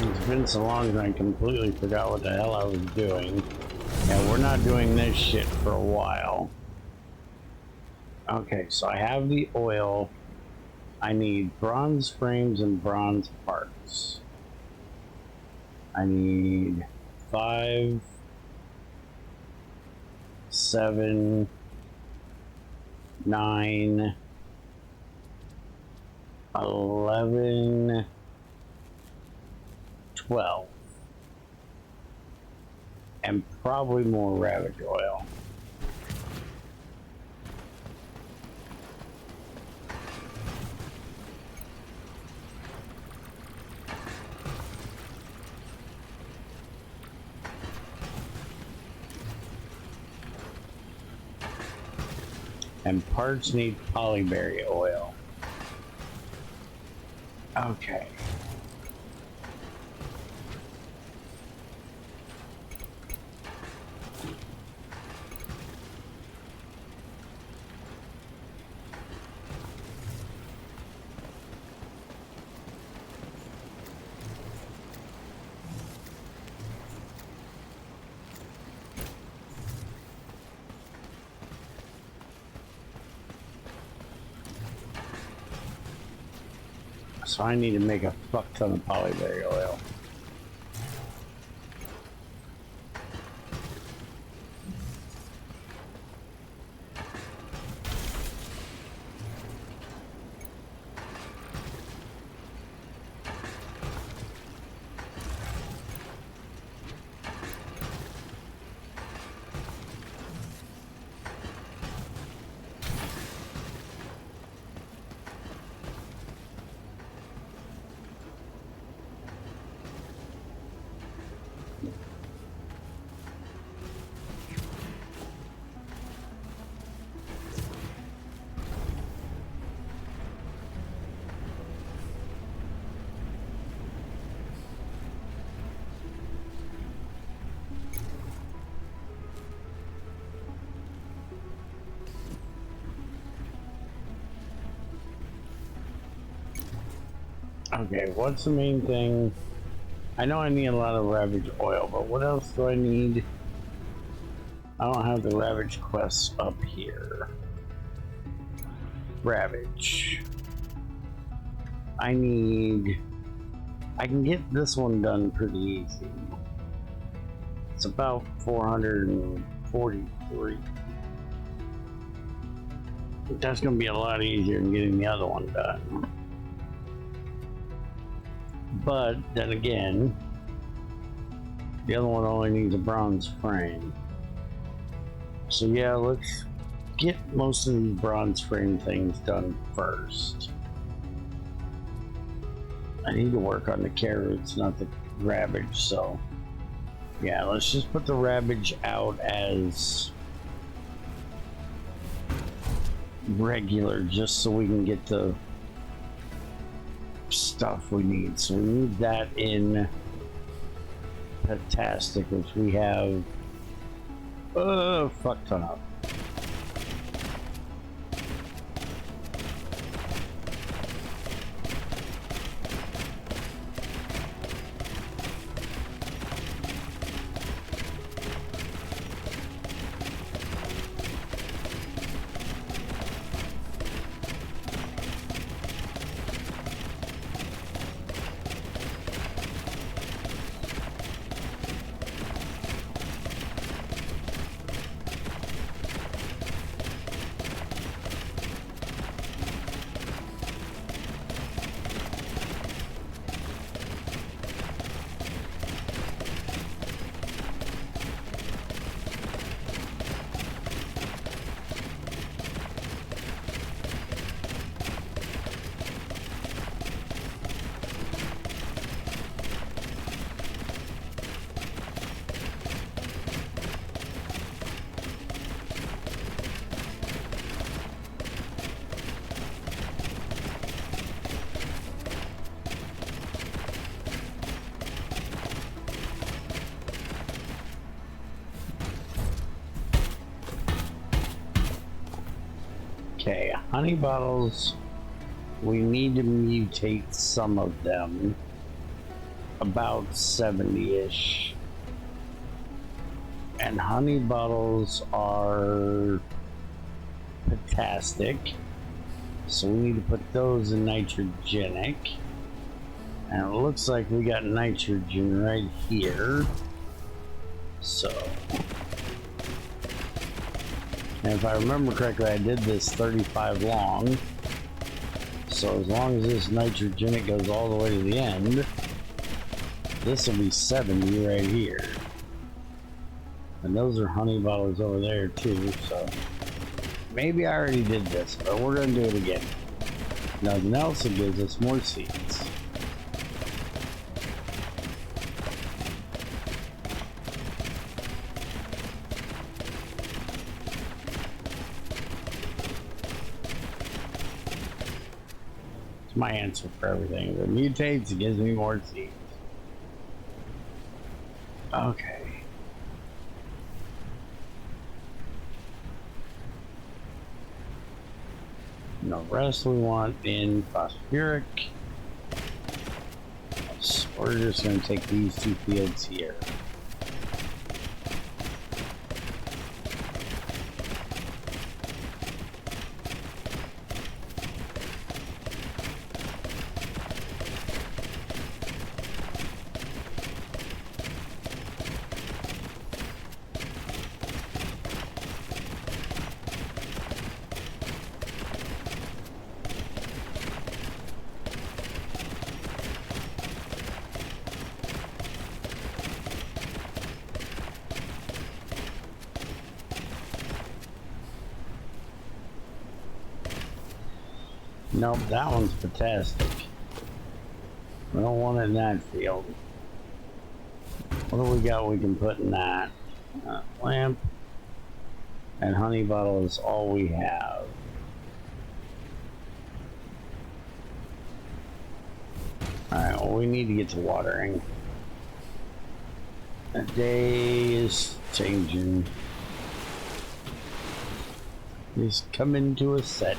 It's been so long that I completely forgot what the hell I was doing. And we're not doing this shit for a while. Okay, so I have the oil. I need bronze frames and bronze parts. I need 5, 7, 9, 11, 12. And probably more Ravage oil. And parts need polyberry oil. Okay. So I need to make a fuck ton of polyberry oil. Okay, what's the main thing? I know I need a lot of Ravage oil, but what else do I need? I don't have the Ravage quests up here. Ravage. I can get this one done pretty easy. It's about 443. But that's gonna be a lot easier than getting the other one done. But then again, the other one only needs a bronze frame. So yeah, let's get most of these bronze frame things done first. I need to work on the carrots, not the Ravage, so yeah, let's just put the Ravage out as regular just so we can get the stuff we need. So we need that in Fantastic, which we have fuck ton of. Okay, honey bottles. We need to mutate some of them. About 70-ish. And honey bottles are potastic. So we need to put those in nitrogenic. And it looks like we got nitrogen right here. So. And if I remember correctly, I did this 35 long. So as long as this nitrogenic goes all the way to the end, this will be 70 right here. And those are honey bottles over there too, so maybe I already did this, but we're gonna do it again. Nothing else, it gives us more seeds. It's my answer for everything. If it mutates, it gives me more seeds. Okay. And the rest we want in phosphoric. So we're just going to take these two fields here. Nope, that one's fantastic. We don't want it in that field. What do we got we can put in that? Lamp and honey bottle is all we have. Alright, well we need to get to watering. The day is changing. He's coming to a set.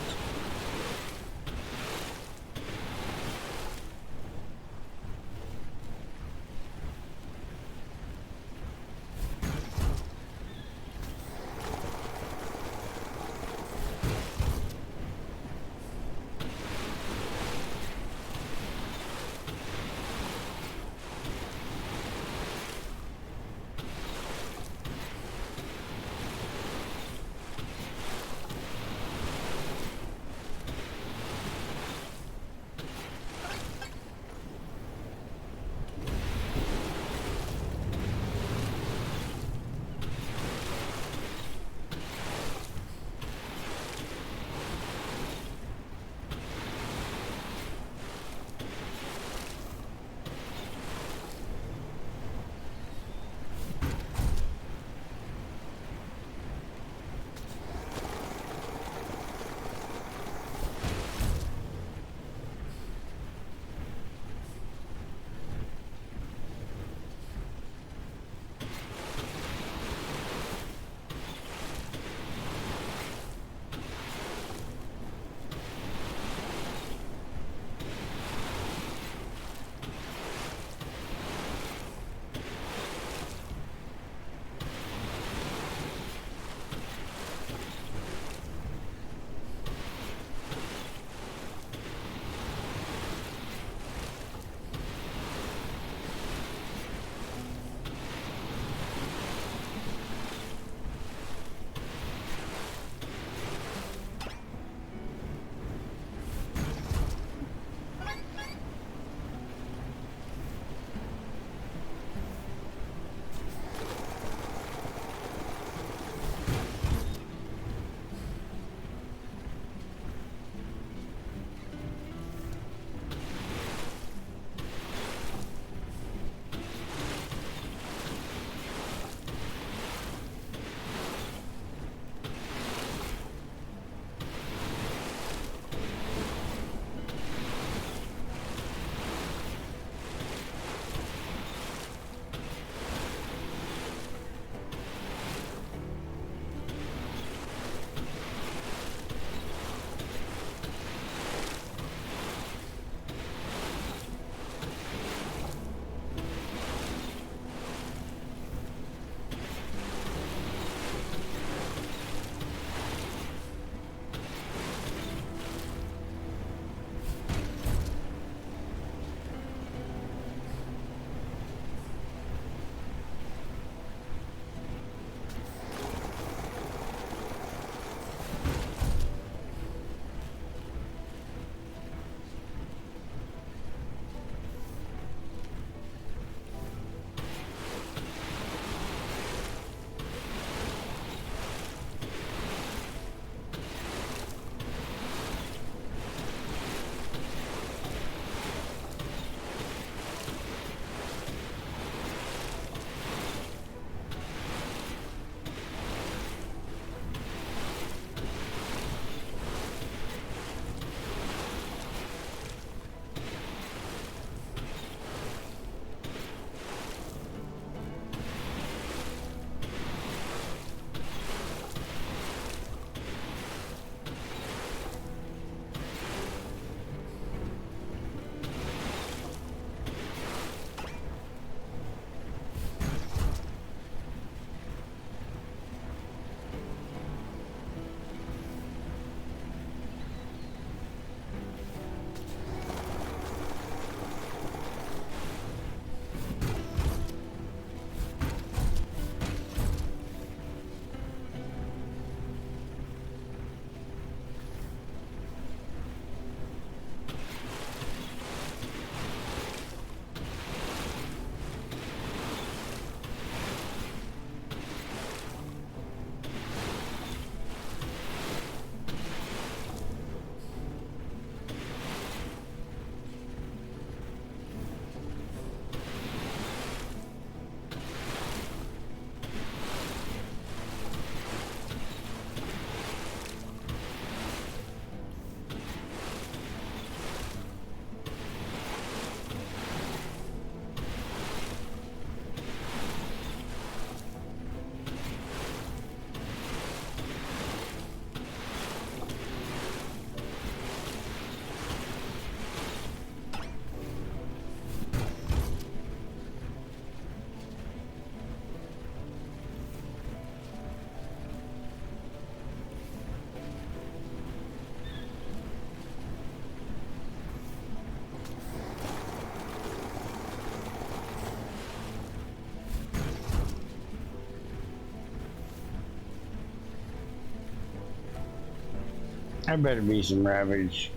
I better be some ravage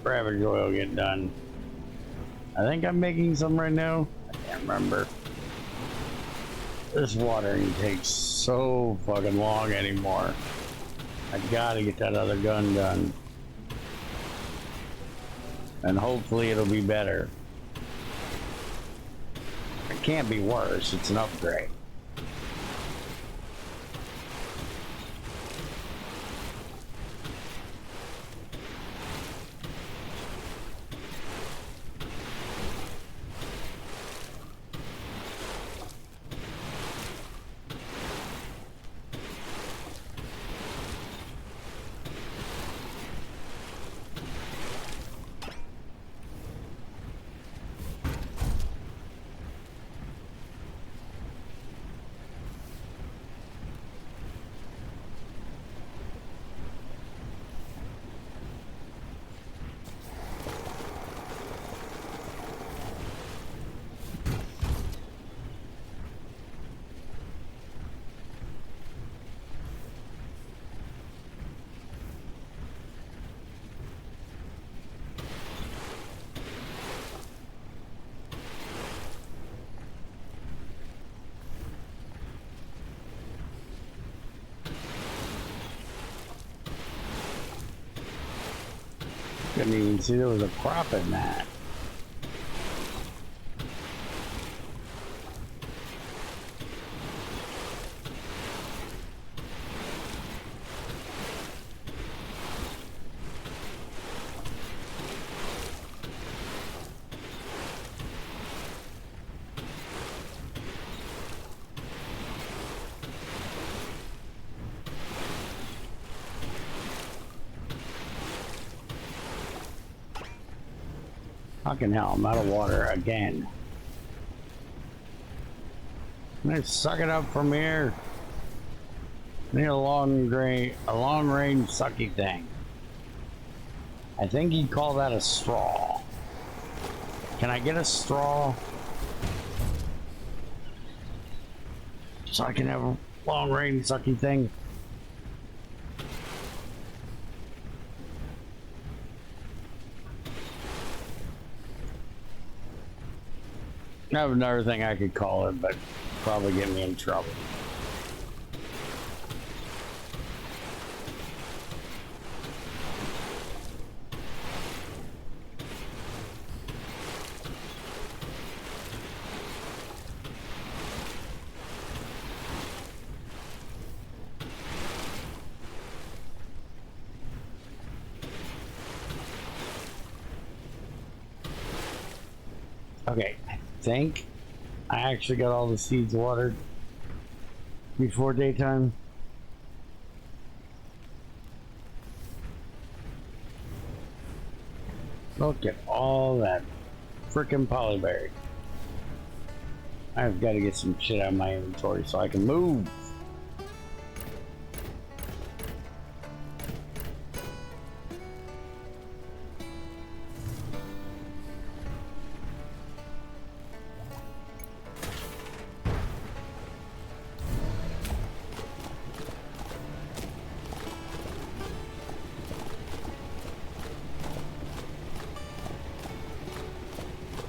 oil get done. I think I'm making some right now. I can't remember. This watering takes so fucking long anymore. I gotta get that other gun done. And hopefully it'll be better. It can't be worse, it's an upgrade. Couldn't even see there was a crop in that. Fucking hell, I'm out of water again. Let's suck it up from here. I need a long range sucky thing. I think he'd call that a straw. Can I get a straw? So I can have a long range sucky thing? I have another thing I could call it, but probably get me in trouble. Okay, I think I actually got all the seeds watered before daytime. Look at all that frickin' polyberry. I've got to get some shit out of my inventory so I can move.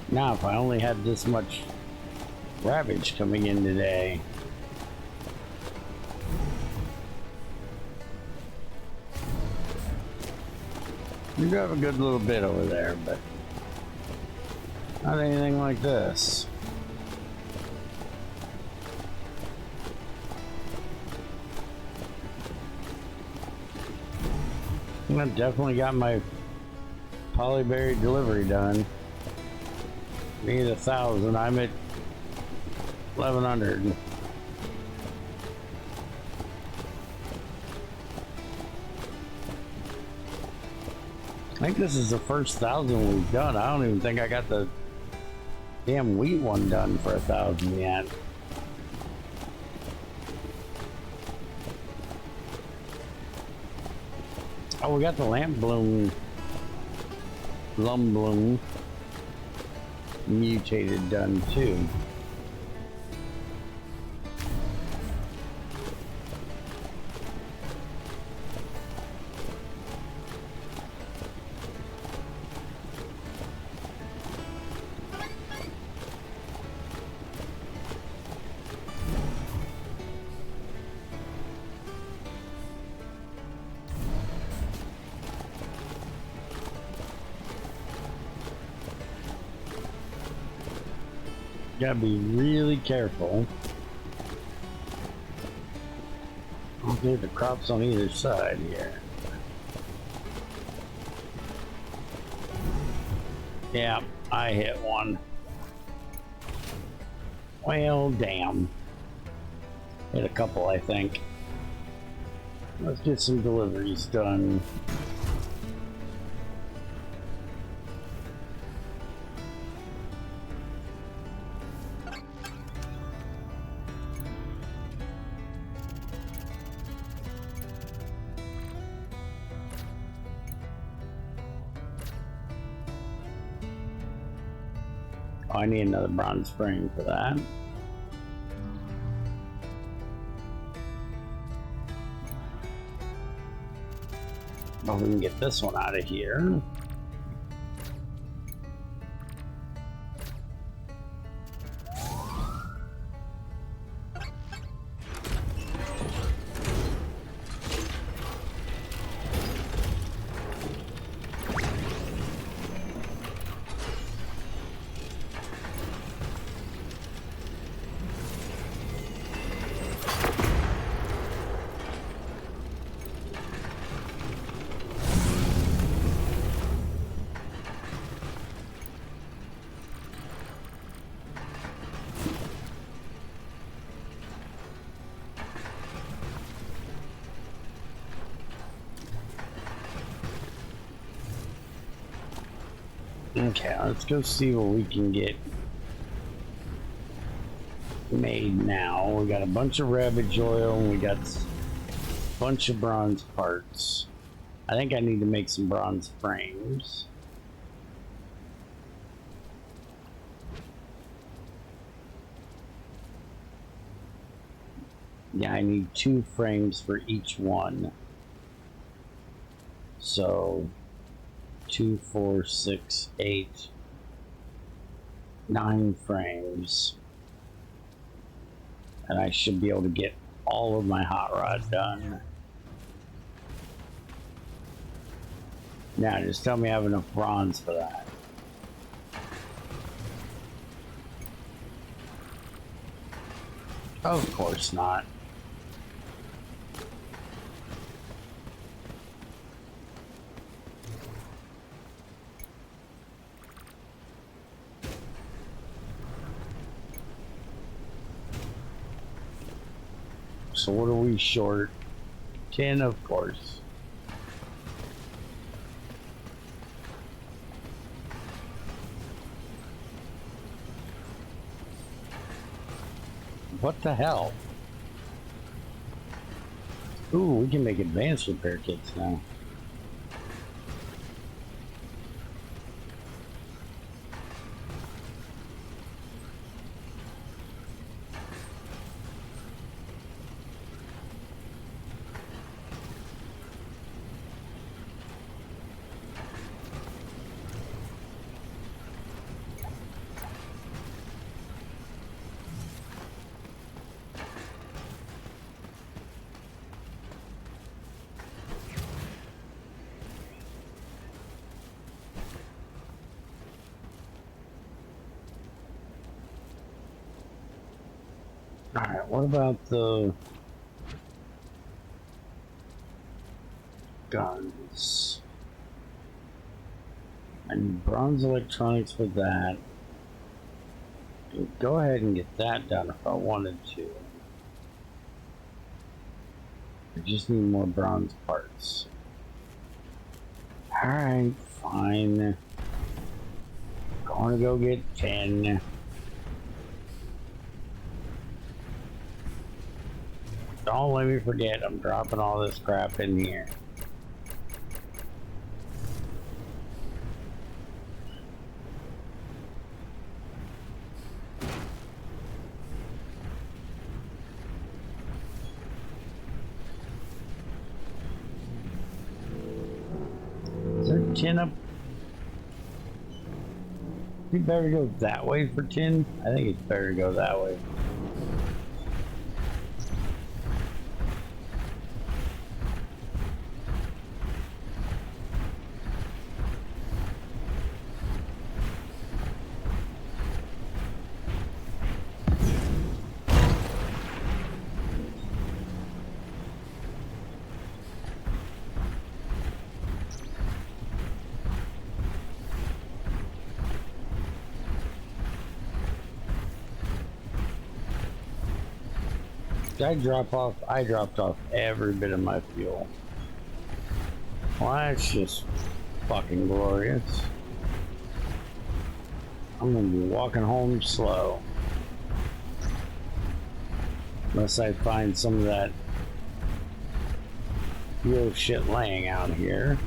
Now, if I only had this much ravage coming in today. You do have a good little bit over there, but not anything like this. I've definitely got my polyberry delivery done. Need 1,000. I'm at 1,100. I think this is the first 1,000 we've done. I don't even think I got the damn wheat one done for 1,000 yet. Oh, we got the lamp bloom, plum bloom mutated done too. Gotta be really careful. Okay, the crops on either side here. Yeah, I hit one. Well, damn. Hit a couple, I think. Let's get some deliveries done. Oh, I need another bronze frame for that. Well, we can get this one out of here. Okay, let's go see what we can get made now. We got a bunch of ravage oil and we got a bunch of bronze parts. I think I need to make some bronze frames. Yeah, I need 2 frames for each one. So 2, 4, 6, 8, 9 frames. And I should be able to get all of my hot rod done. Now, just tell me I have enough bronze for that. Of course not. So what are we short? 10, of course. What the hell? Ooh, we can make advanced repair kits now. Alright, what about the guns? I need bronze electronics for that. Go ahead and get that done if I wanted to. I just need more bronze parts. Alright, fine. Gonna go get 10. Don't let me forget, I'm dropping all this crap in here. Is there 10 up? We better go that way for 10? I think it's better to go that way. Did I drop off? I dropped off every bit of my fuel. Well, that's just fucking glorious. I'm gonna be walking home slow. Unless I find some of that fuel shit laying out here.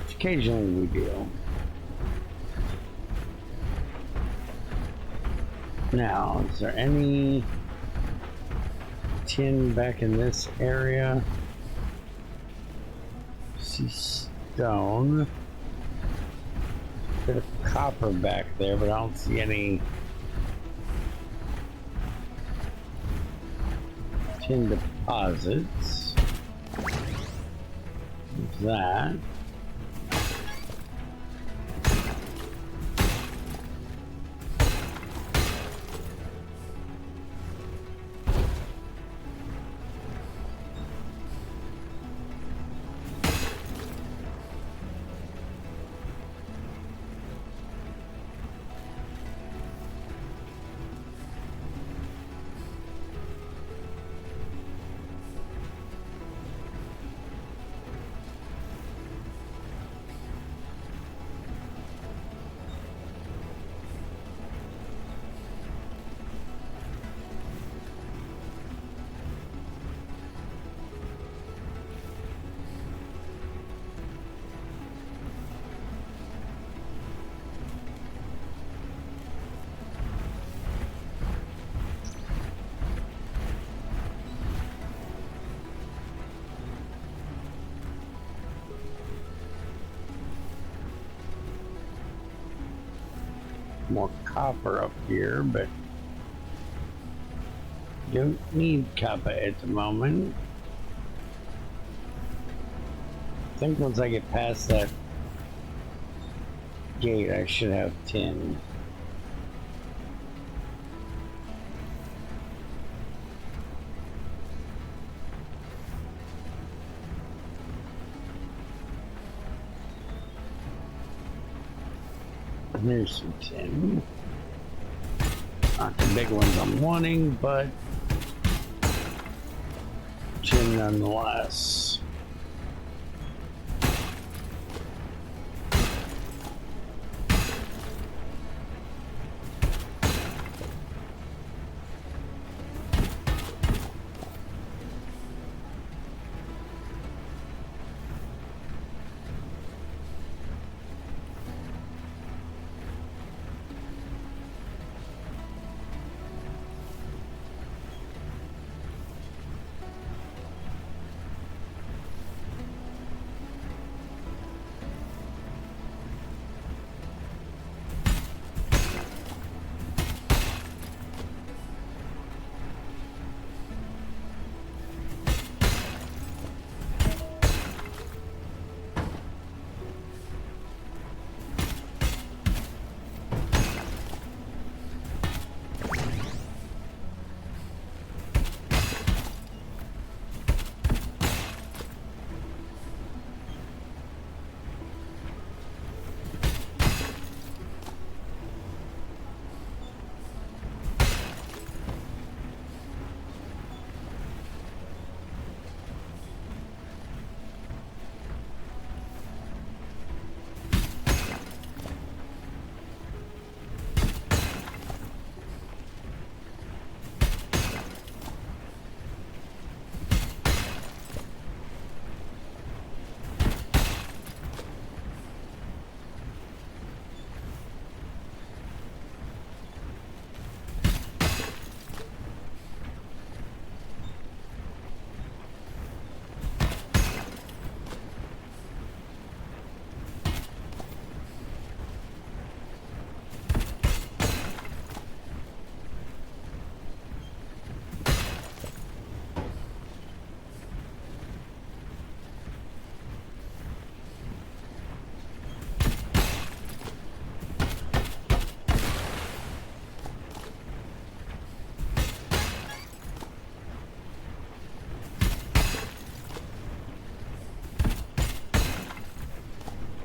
Which occasionally we do. Now, is there any tin back in this area? See stone. Bit of copper back there, but I don't see any tin deposits. There's that. More copper up here, but don't need copper at the moment. I think once I get past that gate, I should have tin. There's some tin. Not the big ones I'm wanting, but tin nonetheless.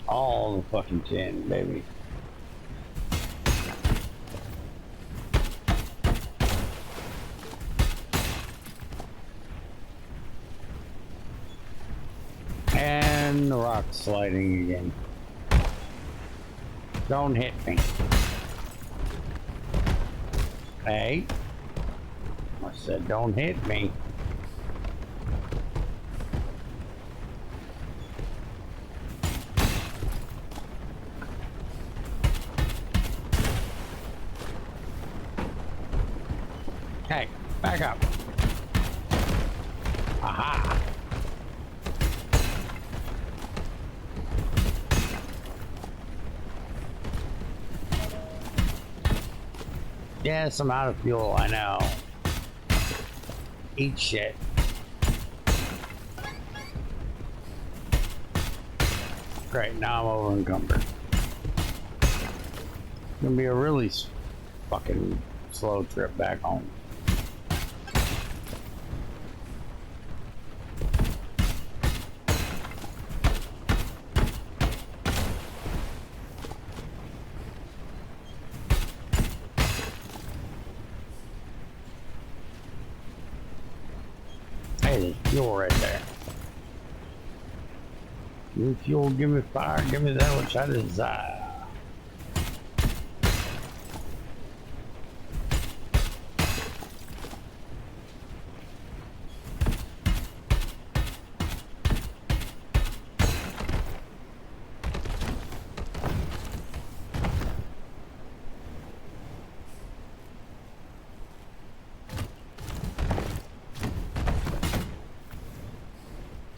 All the fucking tin, baby. And the rock sliding again. Don't hit me. Hey. I said don't hit me. Hey, back up. Aha. Yes, I'm out of fuel, I know. Eat shit. Great, now I'm over encumbered. It's gonna be a really fucking slow trip back home. Hey, there's fuel right there. Give me fuel, give me fire, give me that which I desire.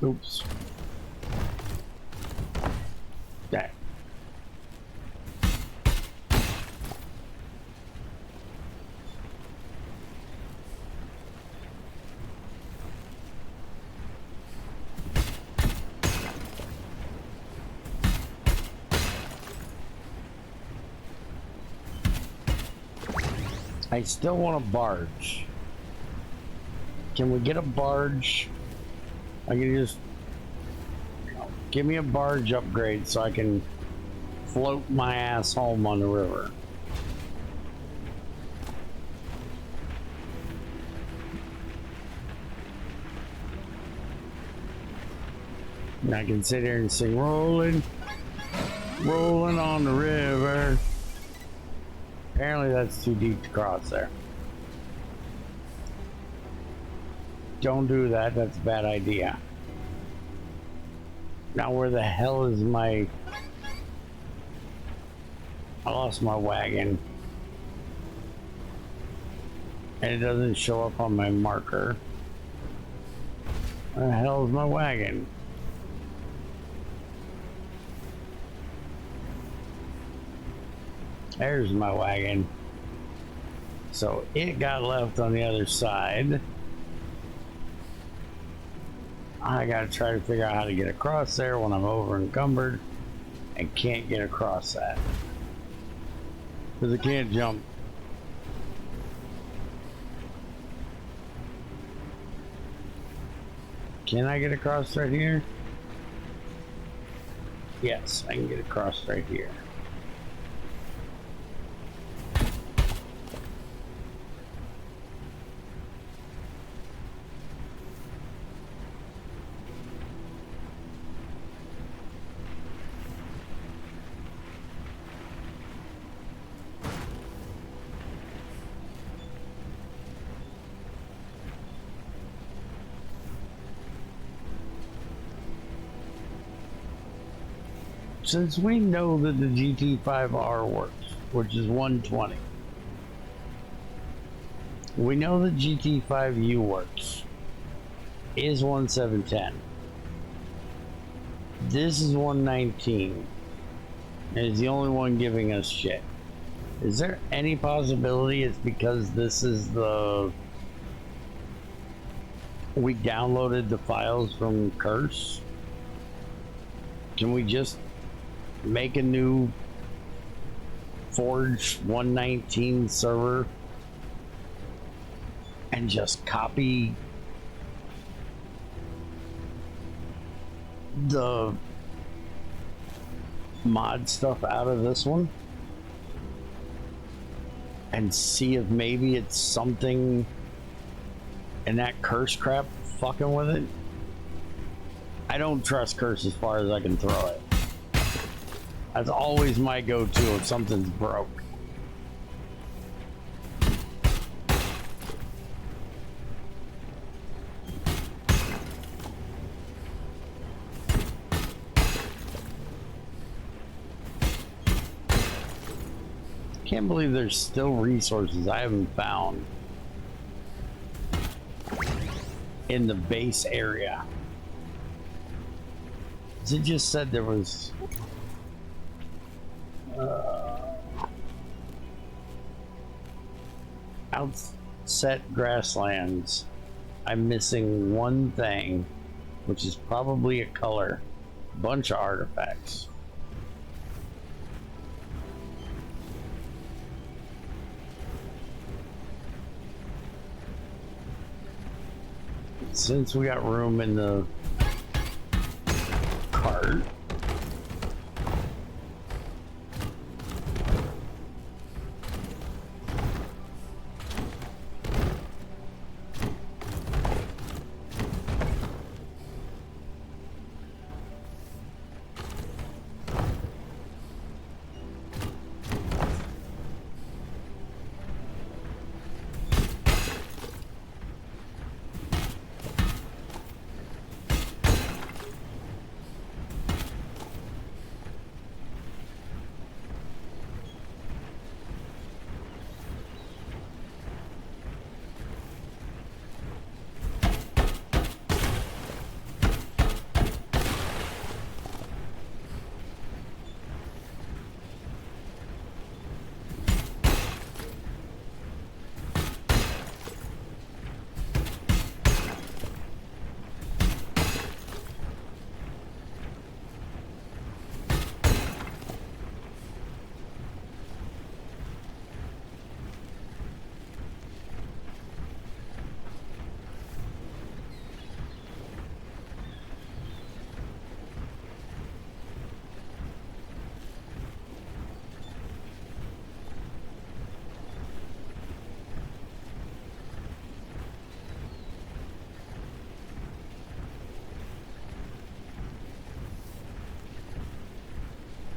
Oops. Okay. I still want a barge. Can we get a barge? I can just give me a barge upgrade so I can float my ass home on the river. And I can sit here and sing rolling, rolling on the river. Apparently that's too deep to cross there. Don't do that, that's a bad idea. Now where the hell is my... I lost my wagon. And it doesn't show up on my marker. Where the hell is my wagon? There's my wagon. So it got left on the other side. I gotta try to figure out how to get across there when I'm over encumbered and can't get across that. Because I can't jump. Can I get across right here? Yes, I can get across right here. Since we know that the GT5R works, which is 120, we know that GT5U works, is 1710. This is 119, and is the only one giving us shit. Is there any possibility it's because this is the... we downloaded the files from Curse? Can we just make a new Forge 119 server and just copy the mod stuff out of this one and see if maybe it's something in that Curse crap fucking with it? I don't trust curse as far as I can throw it. That's always my go-to if something's broke. Can't believe there's still resources I haven't found in the base area. It just said there was outset grasslands. I'm missing one thing, which is probably a color. Bunch of artifacts. Since we got room in the cart,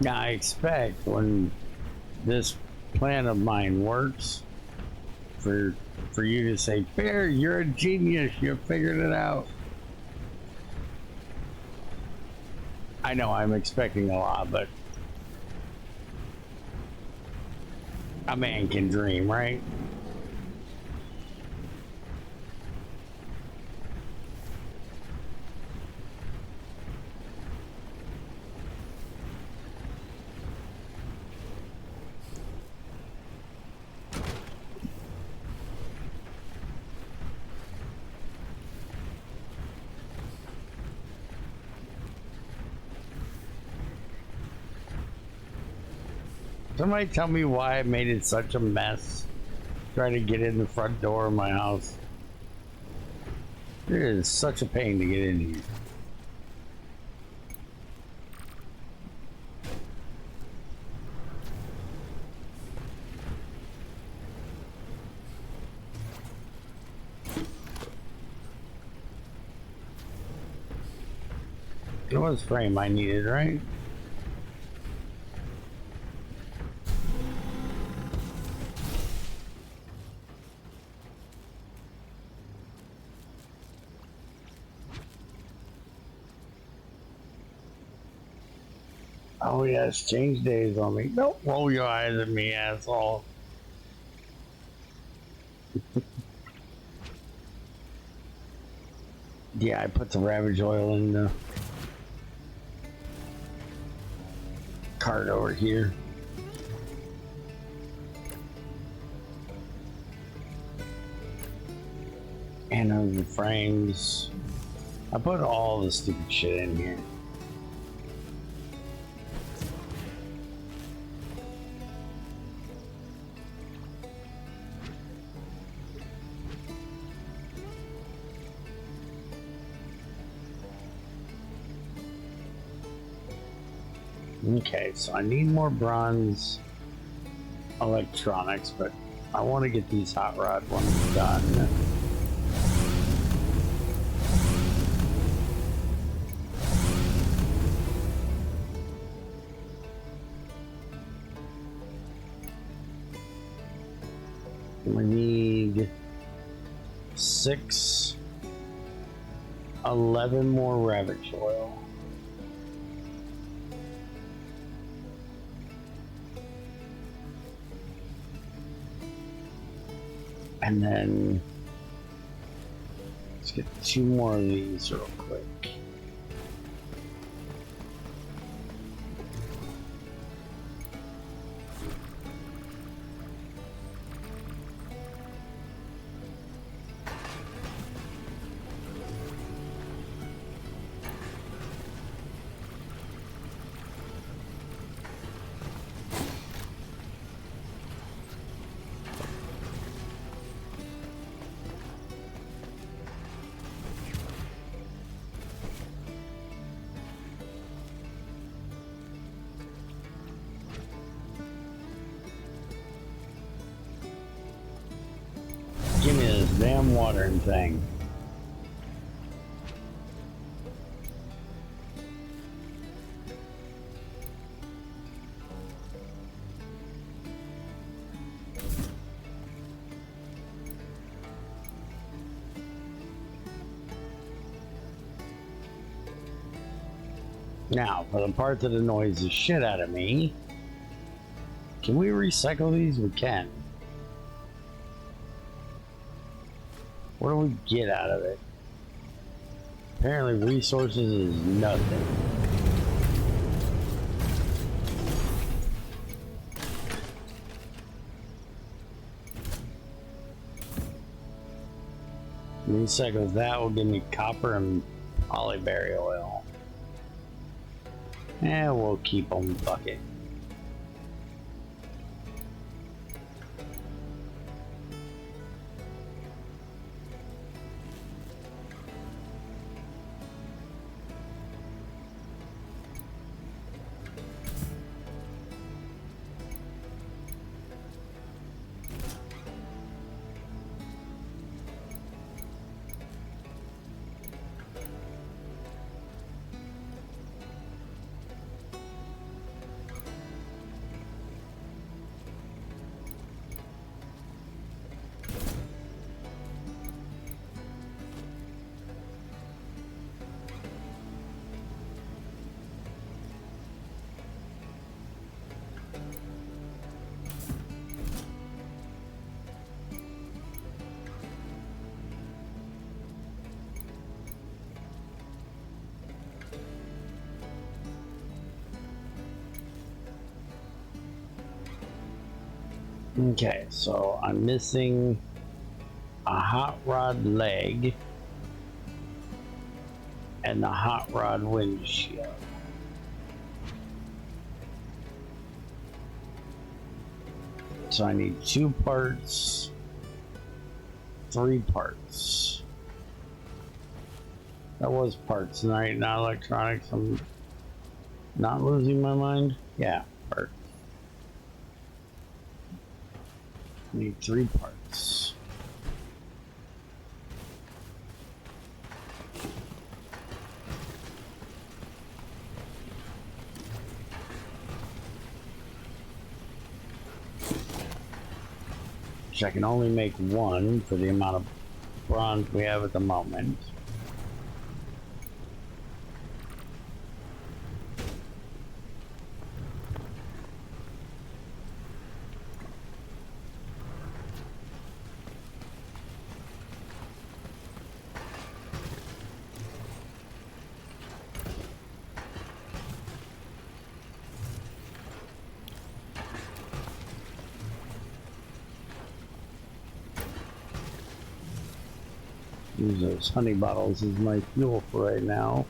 now I expect when this plan of mine works, for you to say, Bear, you're a genius, you figured it out. I know I'm expecting a lot, but a man can dream, right? Somebody tell me why I made it such a mess trying to get in the front door of my house. It is such a pain to get in here. It was frame I needed, right? Oh yes, change days on me. Don't roll your eyes at me, asshole. Yeah, I put the Ravage oil in the cart over here. And of the frames. I put all the stupid shit in here. Okay, so I need more bronze electronics, but I want to get these hot rod ones done. We need 11 more ravage oil. And then let's get 2 more of these real quick. Give me this damn watering thing. Now, for the part that annoys the shit out of me, can we recycle these? We can. What do we get out of it? Apparently resources is nothing. Recycle that will give me copper and polyberry oil. And we'll keep them, fuck it. Okay, so I'm missing a hot rod leg and the hot rod windshield. So I need 2 parts, 3 parts. That was parts, right? Not electronics. I'm not losing my mind. Yeah, parts. Need 3 parts. Which I can only make 1 for the amount of bronze we have at the moment. Use those honey bottles as my fuel for right now.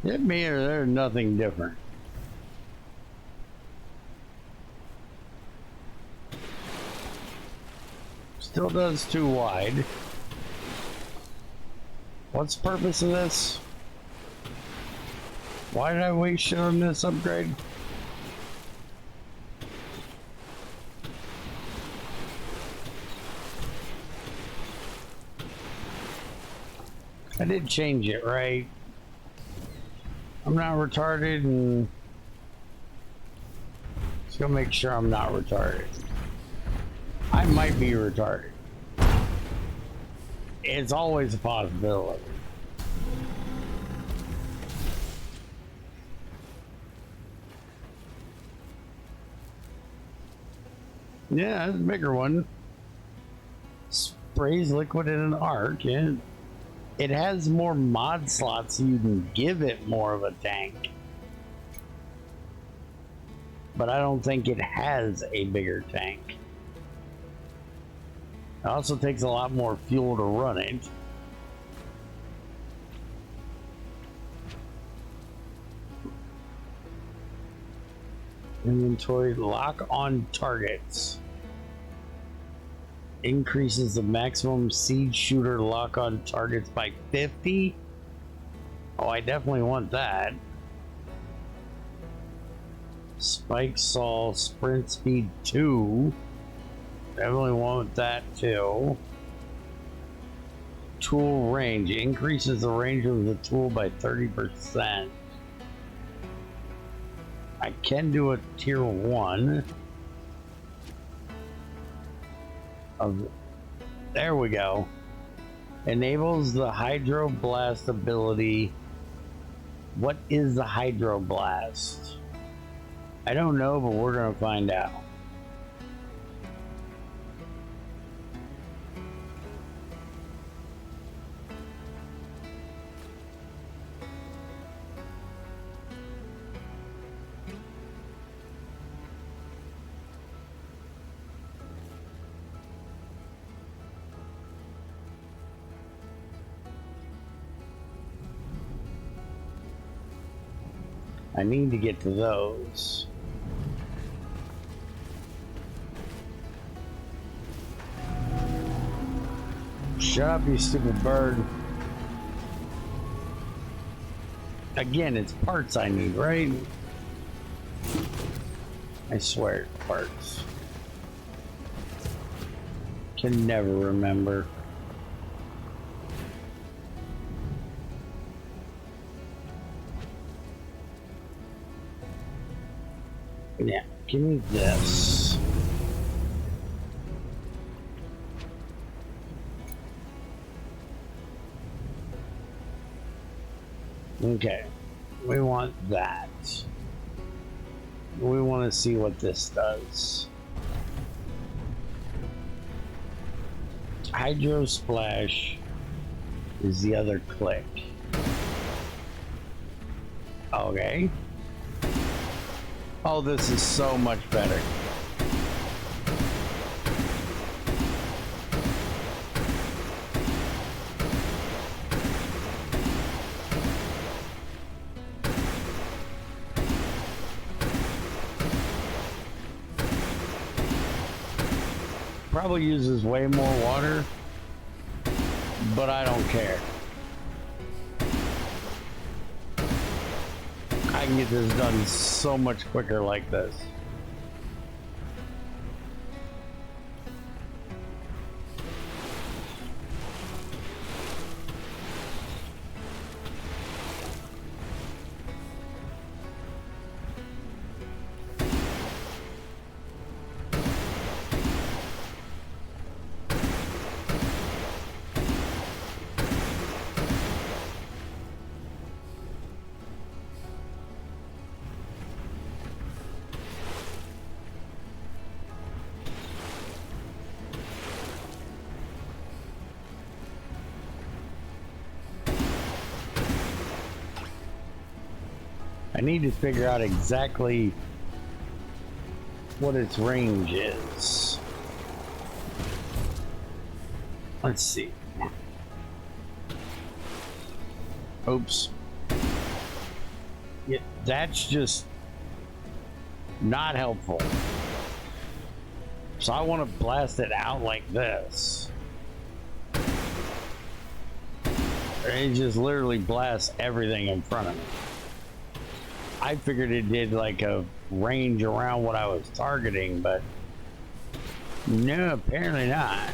Hit me or there's nothing different. Still does too wide. What's the purpose of this? Why did I waste shit on this upgrade? I did change it, right? I'm not retarded, and just gonna make sure I'm not retarded. I might be retarded. It's always a possibility. Yeah, it's a bigger one. Sprays liquid in an arc. Yeah. It has more mod slots, so you can give it more of a tank. But I don't think it has a bigger tank. It also takes a lot more fuel to run it. Inventory lock on targets. Increases the maximum siege shooter lock on targets by 50. Oh, I definitely want that. Spike saw sprint speed 2. Definitely want that too. Tool range increases the range of the tool by 30%. I can do a tier 1 of, there we go. Enables the Hydro Blast ability. What is the Hydro Blast? I don't know, but we're gonna find out. I need to get to those. Shut up, you stupid bird. Again, it's parts I need, right? I swear it's parts. Can never remember. Yeah, give me this. Okay, we want that. We want to see what this does. Hydro Splash is the other click. Okay. Oh, this is so much better. Probably uses way more water, but I don't care. I can get this done so much quicker like this. I need to figure out exactly what its range is. Let's see. Oops. Yeah, that's just not helpful. So I want to blast it out like this. It just literally blasts everything in front of me. I figured it did like a range around what I was targeting, but no, apparently not.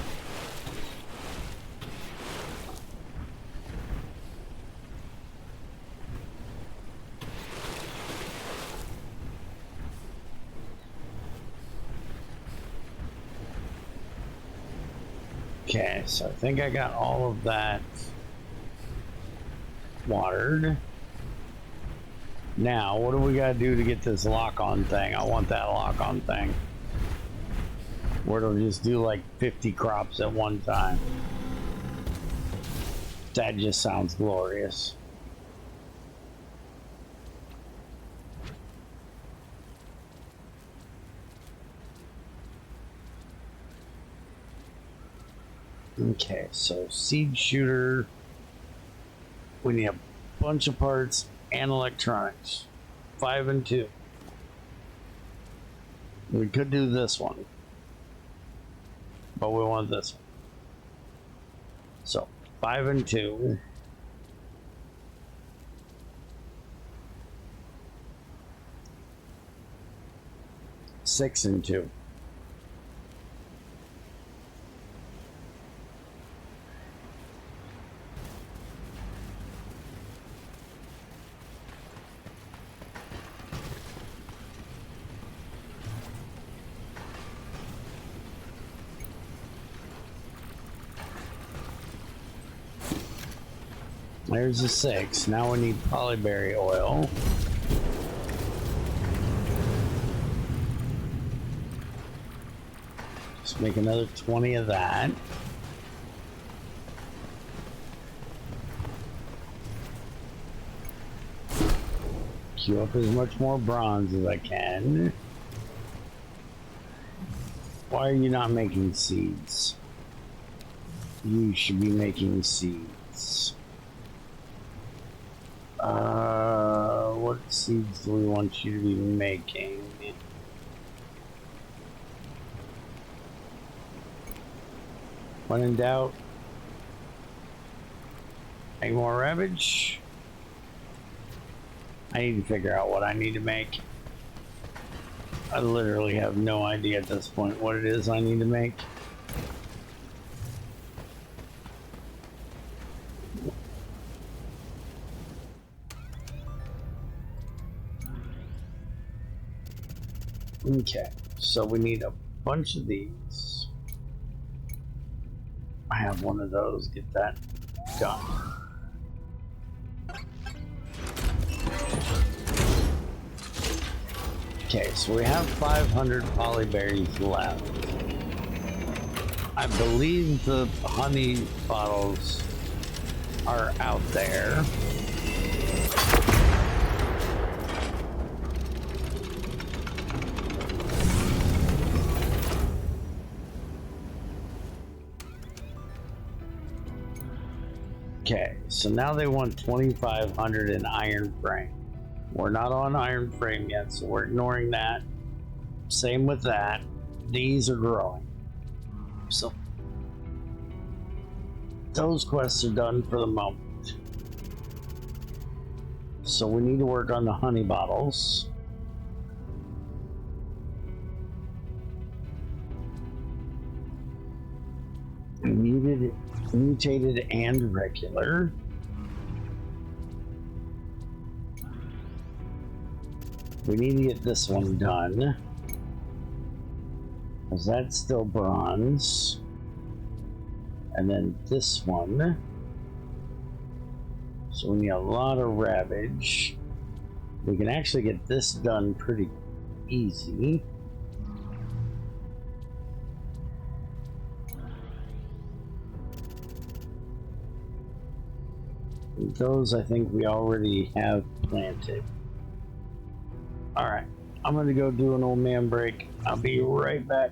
Okay, so I think I got all of that watered. Now, what do we gotta do to get this lock-on thing? I want that lock-on thing. Where it'll just do like 50 crops at one time. That just sounds glorious. Okay, so seed shooter. We need a bunch of parts and electronics. 5 and 2. We could do this one, but we want this one. So 5 and 2. Six and 2. There's a 6. Now we need polyberry oil. Just make another 20 of that. Queue up as much more bronze as I can. Why are you not making seeds? You should be making seeds. What seeds do we want you to be making? When in doubt, make more ravage. I need to figure out what I need to make. I literally have no idea at this point what it is I need to make. Okay, so we need a bunch of these. I have one of those, get that done. Okay, so we have 500 polyberries left. I believe the honey bottles are out there. Okay, so now they want 2,500 in iron frame. We're not on iron frame yet, so we're ignoring that. Same with that. These are growing. So those quests are done for the moment. So we need to work on the honey bottles. Mutated and regular. We need to get this one done, because that's still bronze. And then this one. So we need a lot of ravage. We can actually get this done pretty easy. Those I think we already have planted. Alright, I'm gonna go do an old man break. I'll be right back.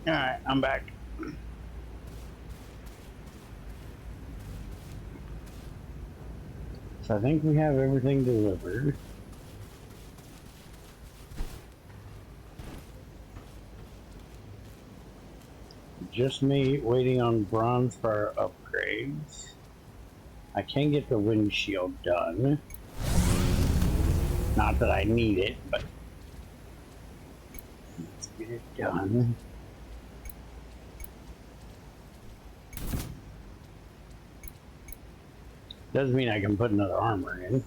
Alright, I'm back. So I think we have everything delivered. Just me waiting on bronze for our upgrades. I can get the windshield done. Not that I need it, but let's get it done. Doesn't mean I can put another armor in.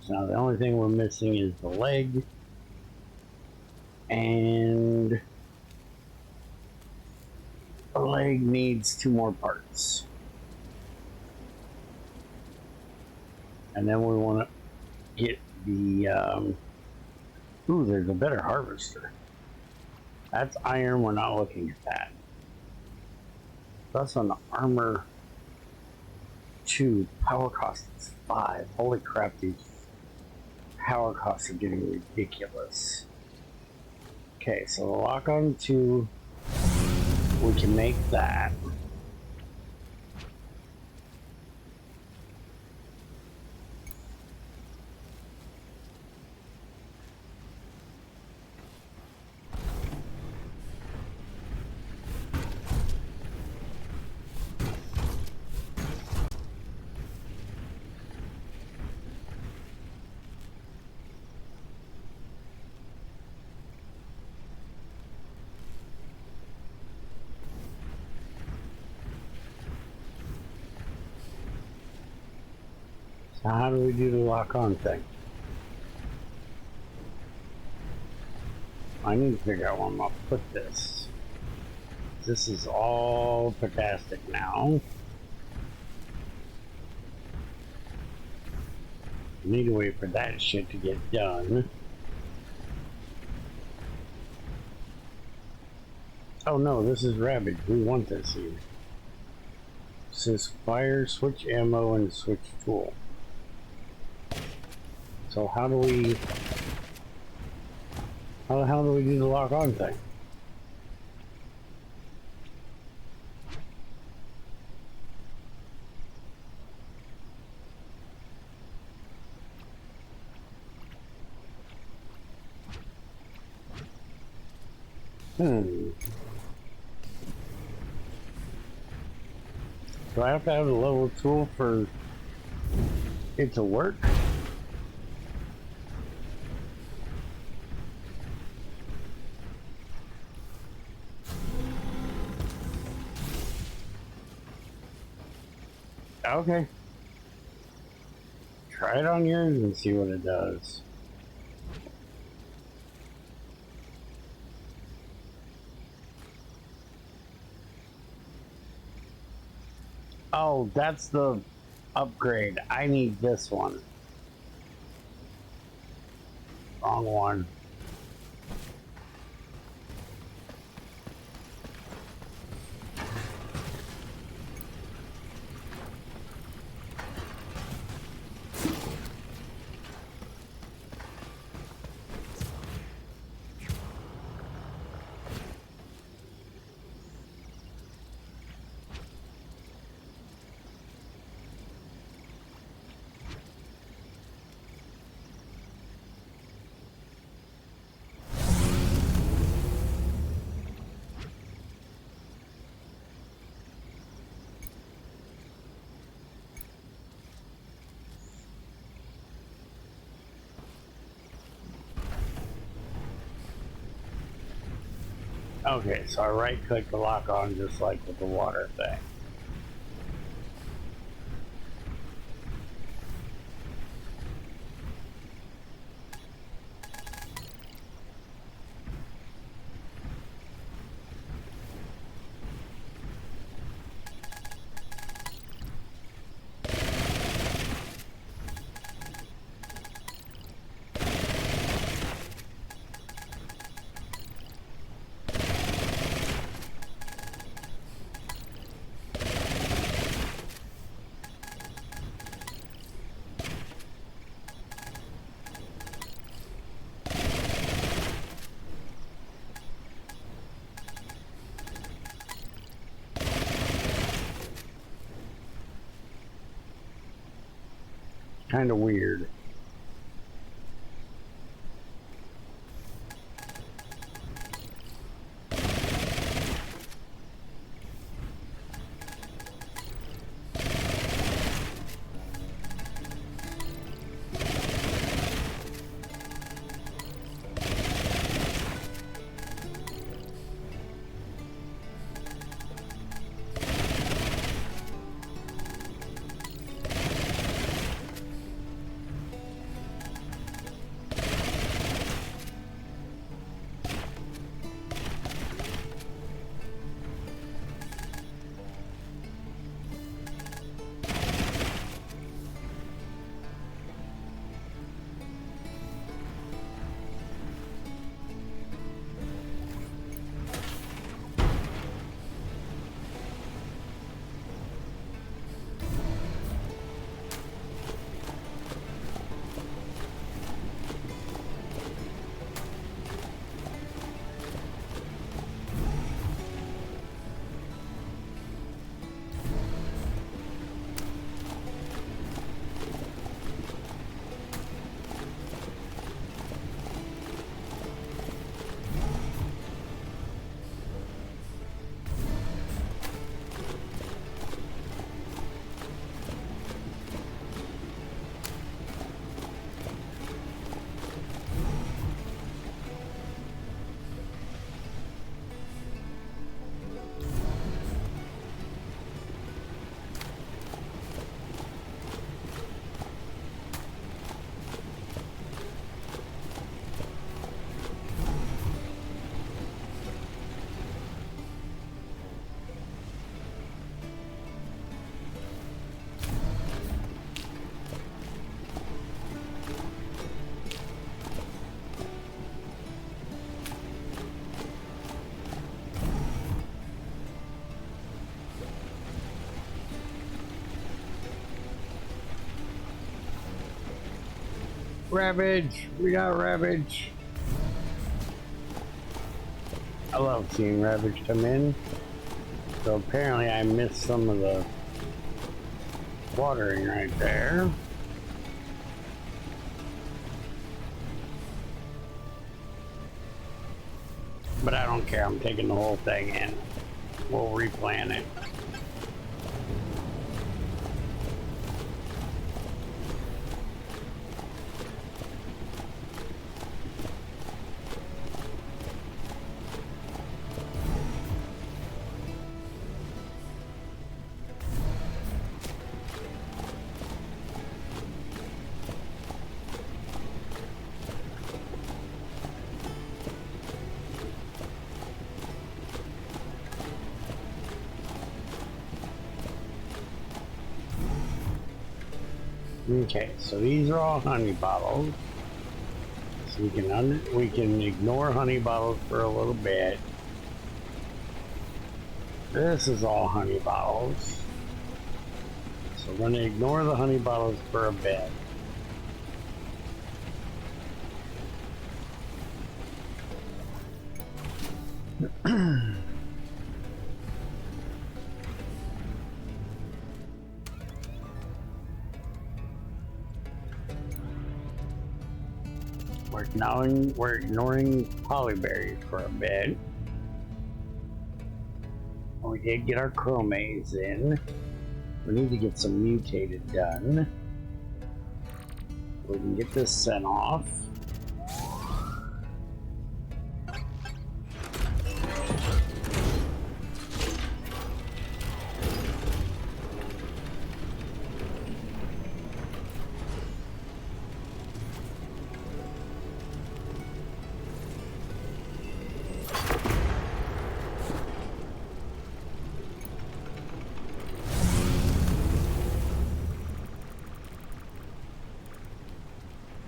So now the only thing we're missing is the leg. And the leg needs 2 more parts. And then we want to get the, ooh, there's a better harvester. That's iron, we're not looking at that. That's on the armor 2, power cost is 5. Holy crap, these power costs are getting ridiculous. Okay, so the lock on 2, we can make that. So how do we do the lock on thing? I need to figure out where I'm gonna put this. This is all fantastic now. I need to wait for that shit to get done. Oh no, this is Ravage. We want this here. It says fire, switch ammo, and switch tool. So how the hell do we do the lock on thing? Do I have to have a level tool for it to work? Okay. Try it on yours and see what it does. Oh, that's the upgrade. I need this one. Wrong one. Okay, so I right click the lock on just like with the water thing. Kind of weird. Ravage! We got Ravage! I love seeing Ravage come in. So apparently I missed some of the watering right there. But I don't care, I'm taking the whole thing in. We'll replant it. Okay, so these are all honey bottles. So we can ignore honey bottles for a little bit. This is all honey bottles. So we're going to ignore the honey bottles for a bit. We're ignoring polyberries for a bit. We did get our chromates in. We need to get some mutated done. We can get this sent off.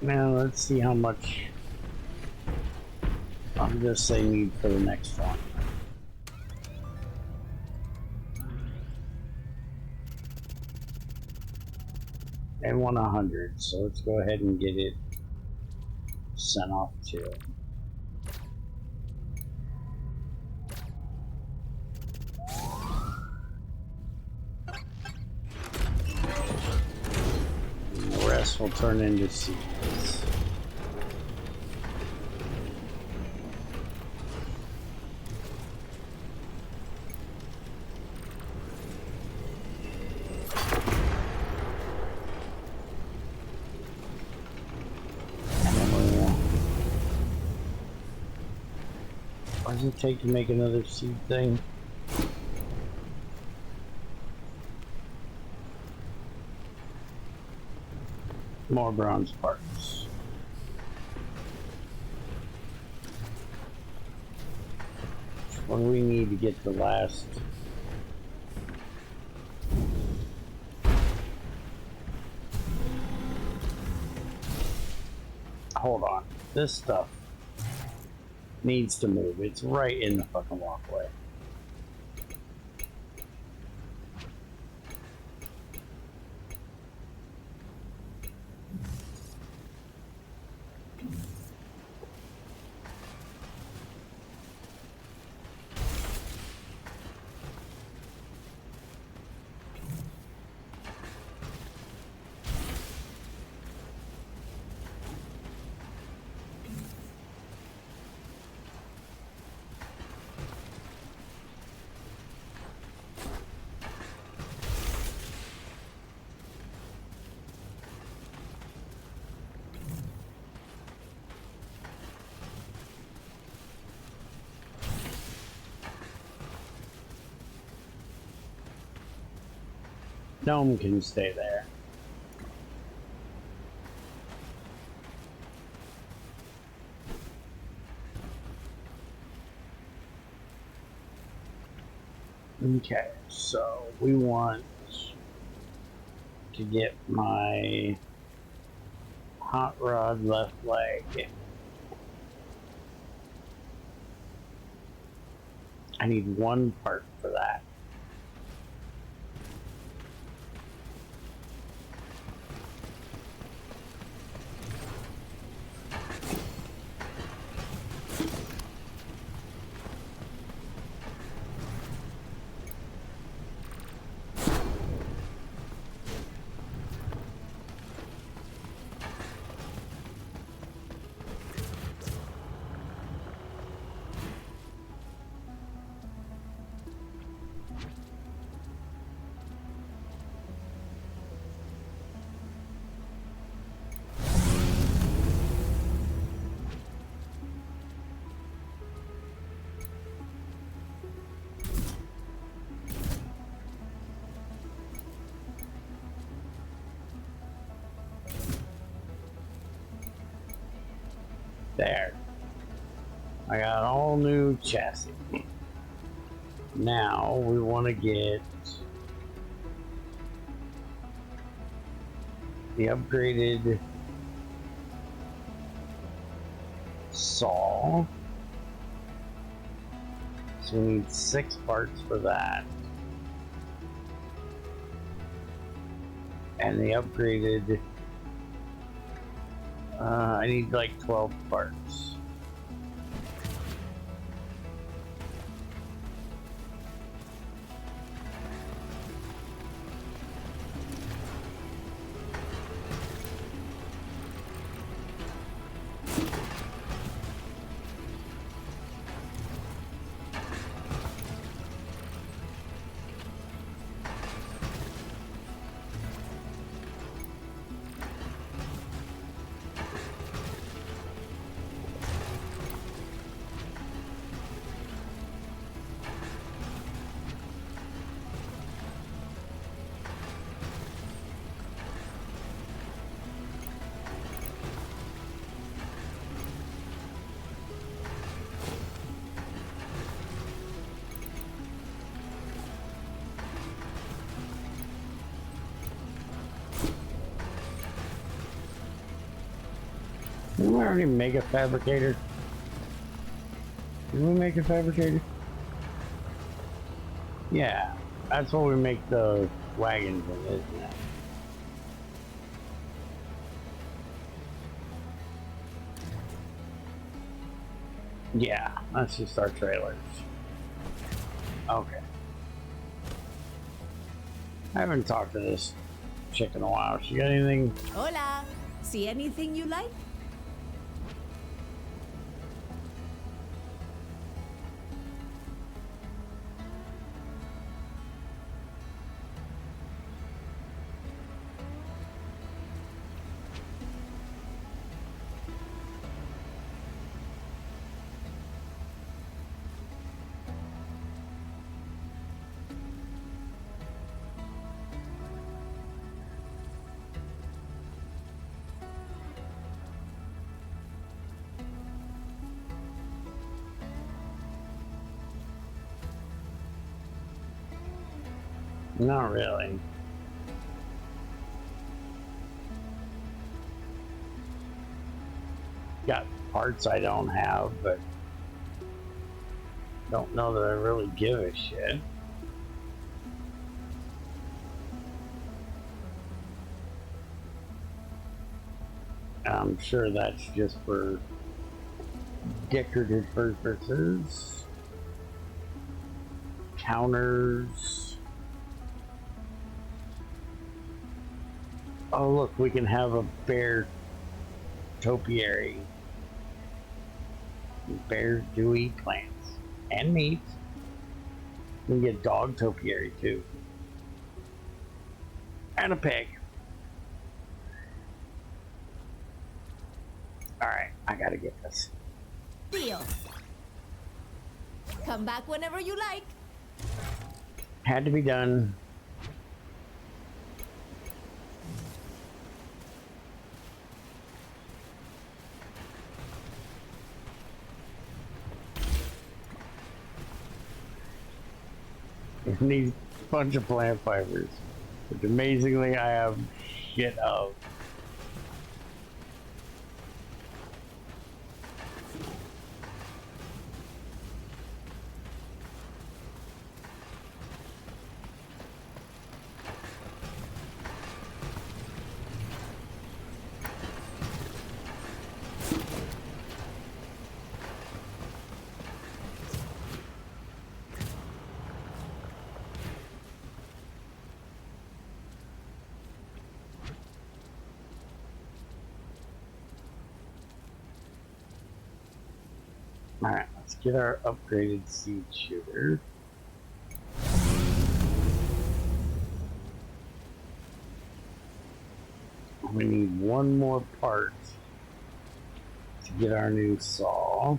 Now let's see how much I'll just say need for the next one. They want 100, so let's go ahead and get it sent off too. The rest will turn into seeds. What does it take to make another seed thing? More bronze parts. What do we need to get the last? Hold on. This stuff needs to move. It's right in the fucking walkway. Gnome can stay there. Okay, so we want to get my hot rod left leg. I need one part for that. There. I got all new chassis. Now we want to get the upgraded saw. So we need 6 parts for that. And the upgraded I need like 12 parts. Didn't we already make a fabricator? Did we make a fabricator? Yeah, that's what we make the wagons in, isn't it? Yeah, that's just our trailers. Okay. I haven't talked to this chick in a while. She got anything? Hola. See anything you like? Not really. Got parts I don't have, but don't know that I really give a shit. I'm sure that's just for decorative purposes. Counters. Oh look, we can have a bear topiary. Bears do eat plants and meat. We can get dog topiary too. And a pig. Alright, I gotta get this. Deal. Come back whenever you like. Had to be done. Needs a bunch of plant fibers, which amazingly I have shit of. Alright, let's get our upgraded seed shooter. We need one more part to get our new saw.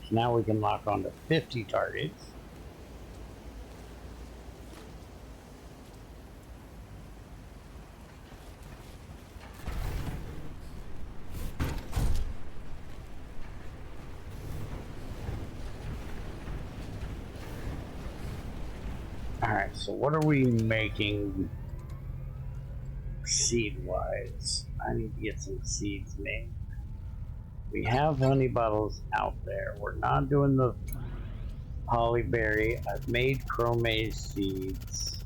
So now we can lock on to 50 targets. Alright, so what are we making seed-wise? I need to get some seeds made. We have honey bottles out there. We're not doing the hollyberry. I've made chromase seeds.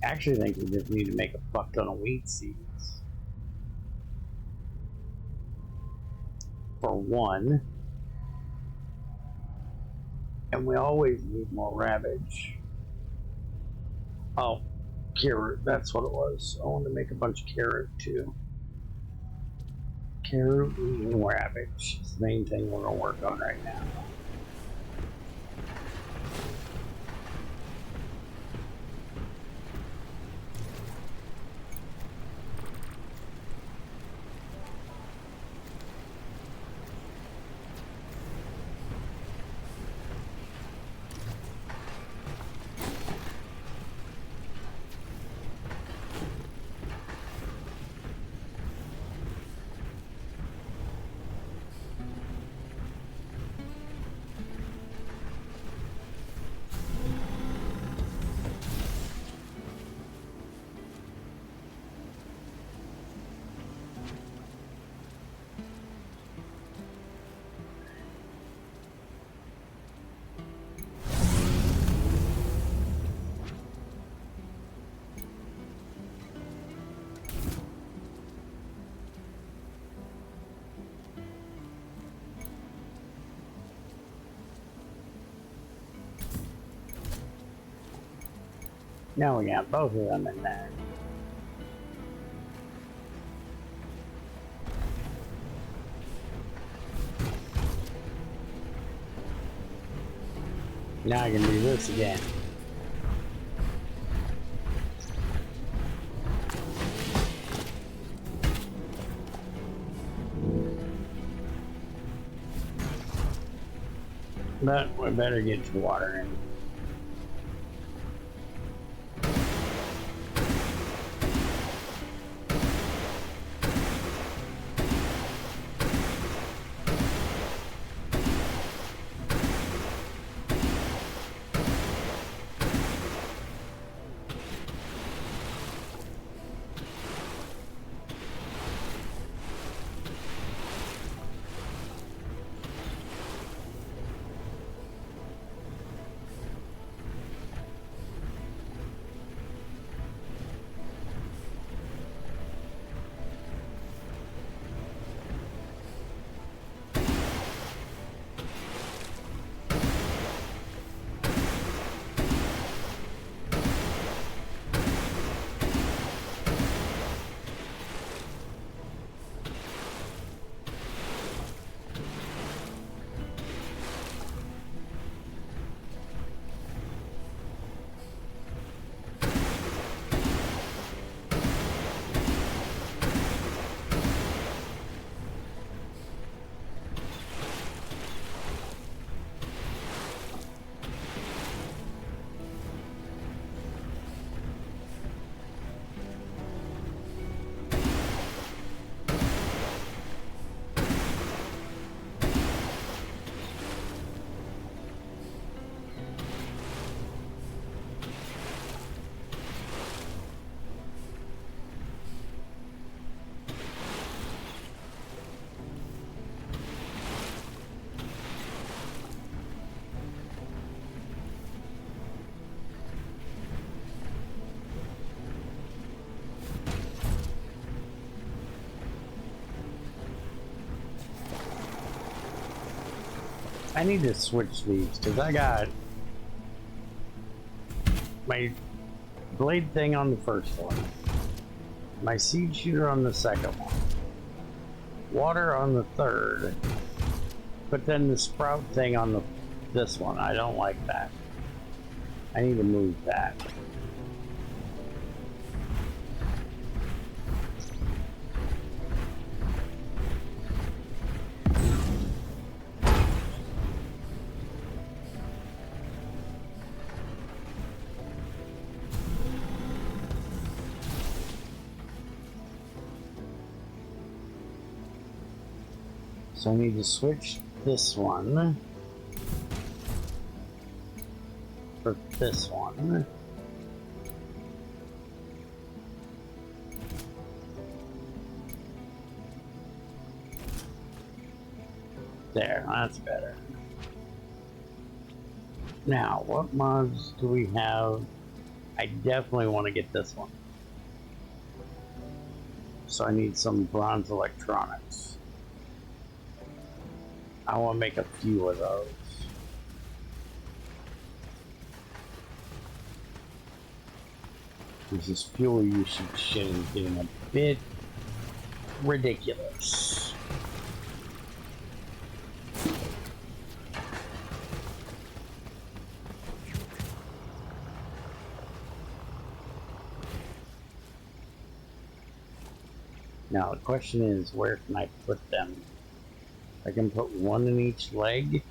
Actually, I think we just need to make a fuck ton of wheat seeds. For one. And we always need more rabbage. Oh, carrot, that's what it was. I want to make a bunch of carrot too. Carrot and rabbage is the main thing we're going to work on right now. Now we got both of them in there. Now I can do this again. But we better get to water in. I need to switch these because I got my blade thing on the first one, my seed shooter on the second one, water on the third, but then the sprout thing on this one. I don't like that. I need to move that. So I need to switch this one for this one. There, that's better. Now, what mods do we have? I definitely want to get this one. So I need some bronze electronics. I want to make a few of those. This fuel usage shit is getting a bit ridiculous. Now the question is, where can I put them? I can put one in each leg.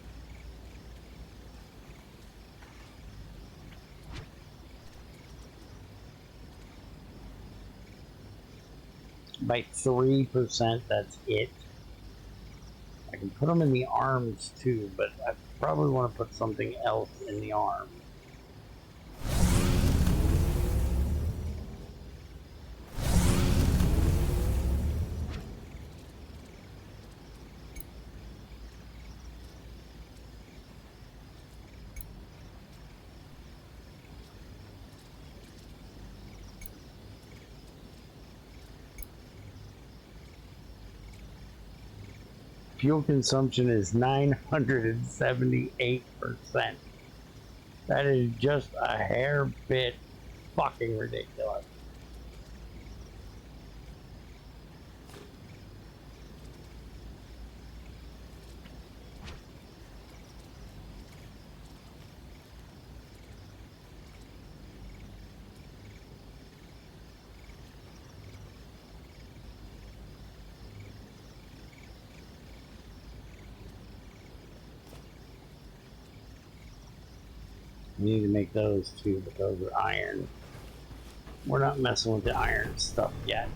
By 3%, that's it. I can put them in the arms too, but I probably want to put something else in the arm. Fuel consumption is 978%. That is just a hair bit fucking ridiculous. We need to make those too, but those are iron. We're not messing with the iron stuff yet.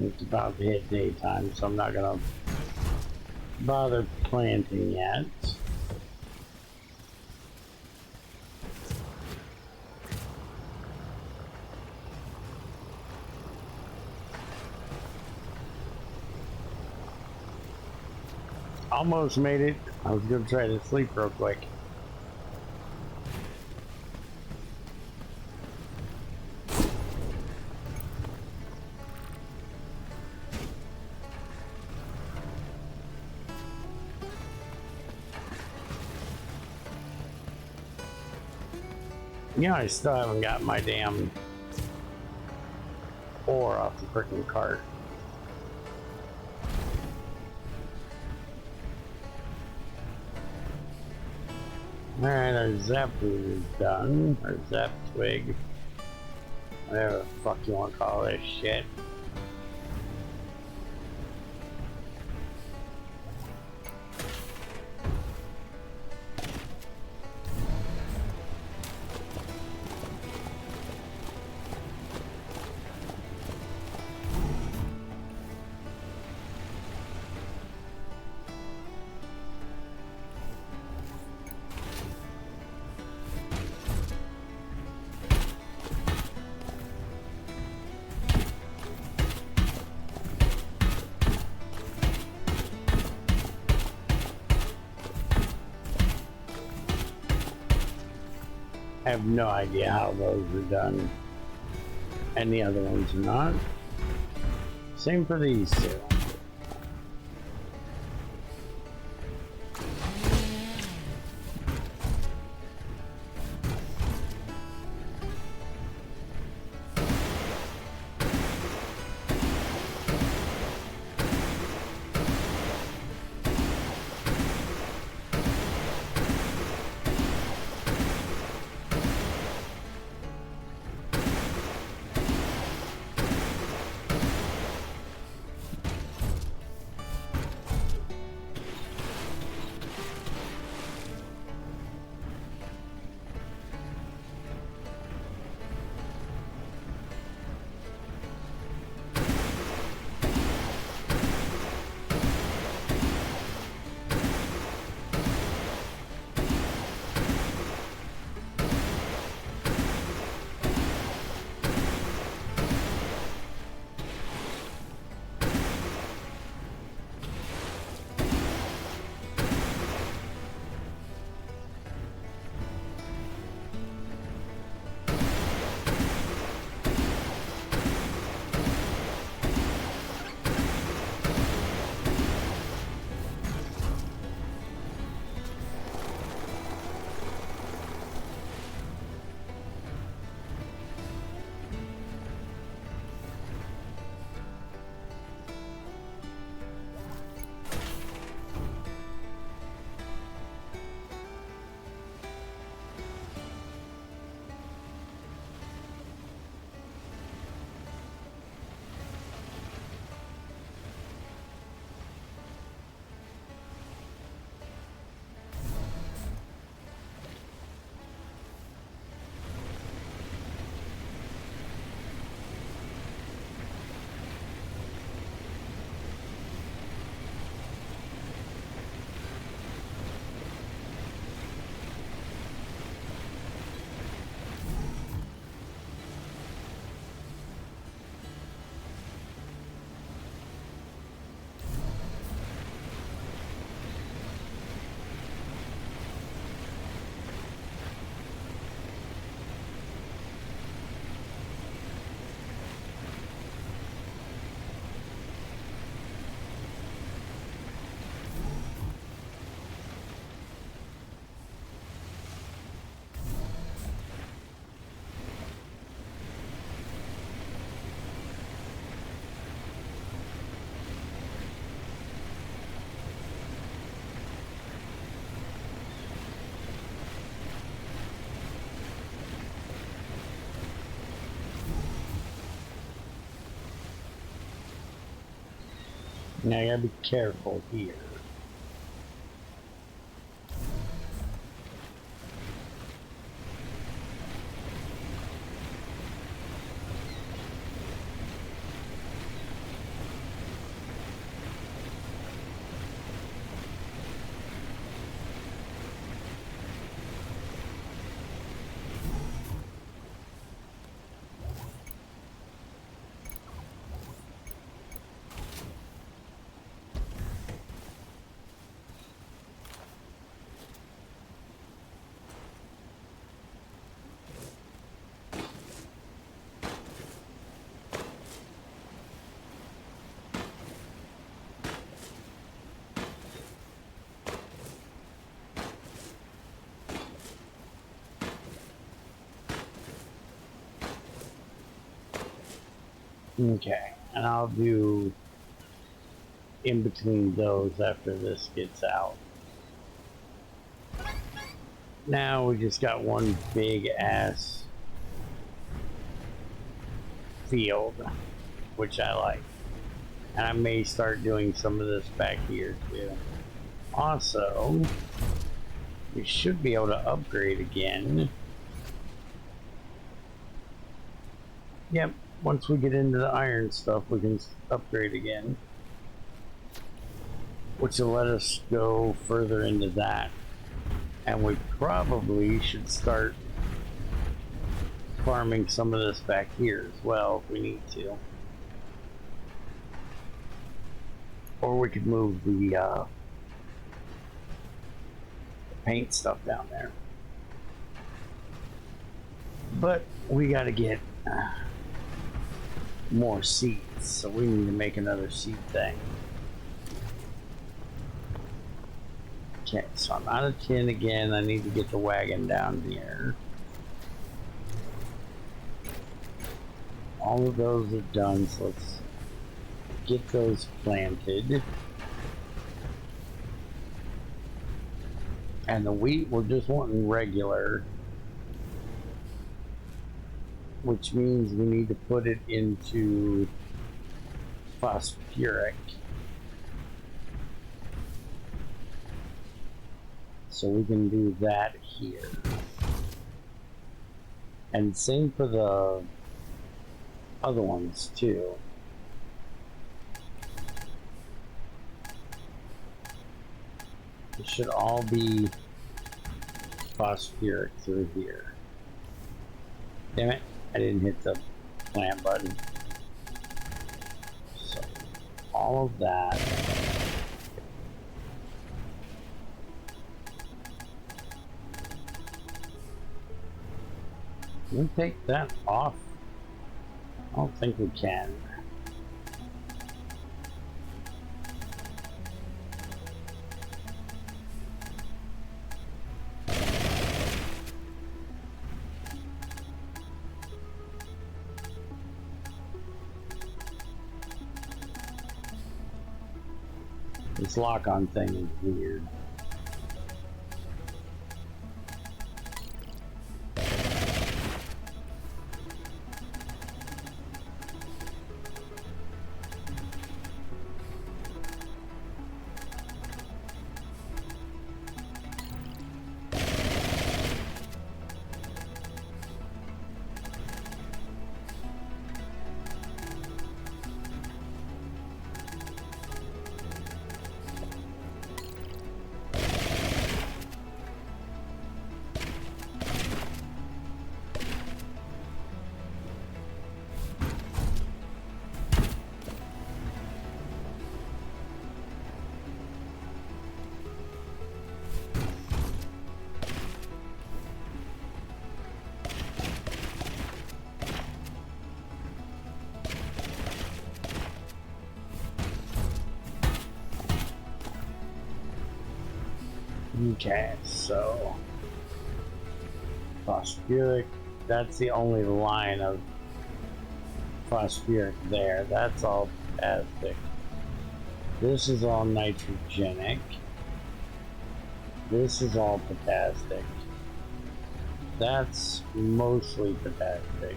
It's about to hit daytime, so I'm not gonna bother planting yet. Almost made it. I was gonna try to sleep real quick. Yeah, I still haven't got my damn ore off the freaking cart. Alright, our zap food is done. Our zap twig. Whatever the fuck you want to call this shit. I have no idea how those are done. And the other ones are not. Same for these two. Now I gotta be careful here. Okay, and I'll do in between those after this gets out. Now we just got one big ass field, which I like. And I may start doing some of this back here too. Also, we should be able to upgrade again. Yep, once we get into the iron stuff, we can upgrade again. Which will let us go further into that. And we probably should start farming some of this back here as well if we need to. Or we could move the paint stuff down there. But we gotta get more seeds, so we need to make another seed thing. Okay, so I'm out of tin again. I need to get the wagon down here. All of those are done, so let's get those planted. And the wheat, we're just wanting regular, which means we need to put it into phosphoric. So we can do that here. And same for the other ones too. It should all be phosphoric through here. Damn it, I didn't hit the plant button. So all of that. Can we take that off? I don't think we can. This lock-on thing is weird. Okay, so phosphoric, that's the only line of phosphoric there. That's all potassic. This is all nitrogenic. This is all potassic. That's mostly potassic.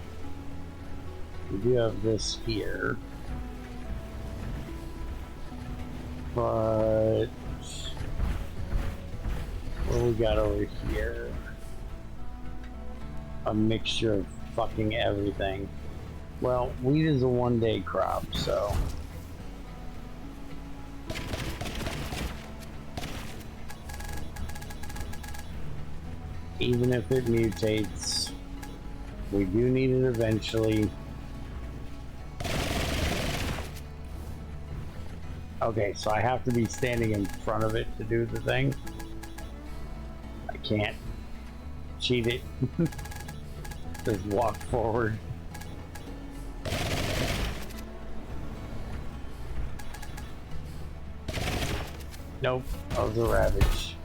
We do have this here. But what do we got over here? A mixture of fucking everything. Well, wheat is a one-day crop, so even if it mutates, we do need it eventually. Okay, so I have to be standing in front of it to do the thing. I can't cheat it. Just walk forward. Nope, that was a ravage.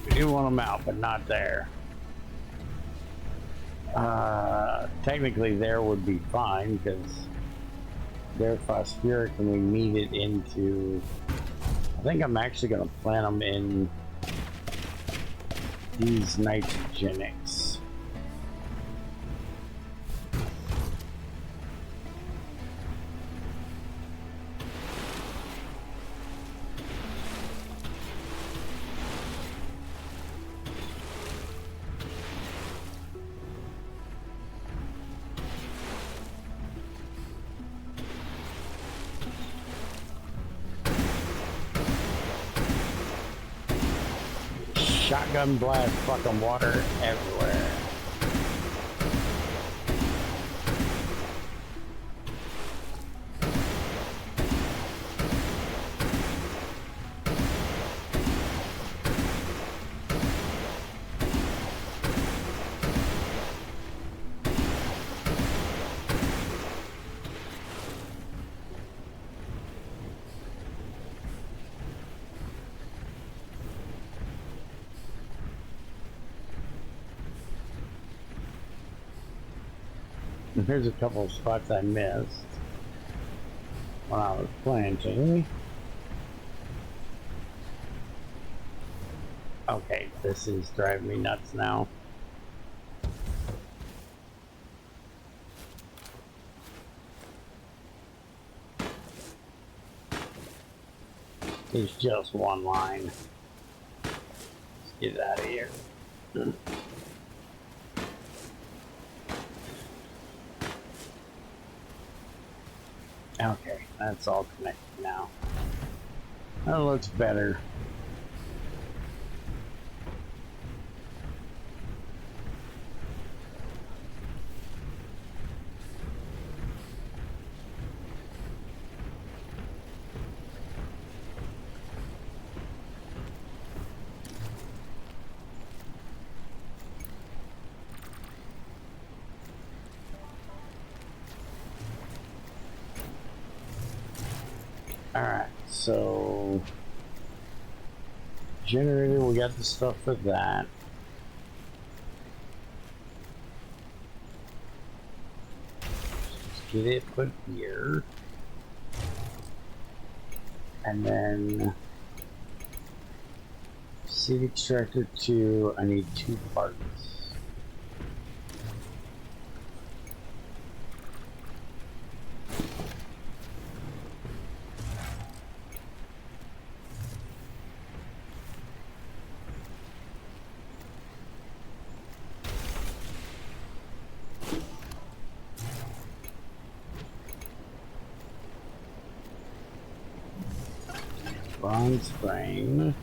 We do want them out, but not there. Technically there would be fine, because they're phosphoric and we need it into... I think I'm actually going to plant them in these nitrogenics. Shotgun blast fucking water everywhere. Here's a couple of spots I missed when I was planting. Okay, this is driving me nuts now. There's just one line. Let's get it out of here. Okay, that's all connected now. That looks better. Alright, so generator, we got the stuff for that. Just get it put here. And then seed extractor 2, I need 2 parts. Bronze frame.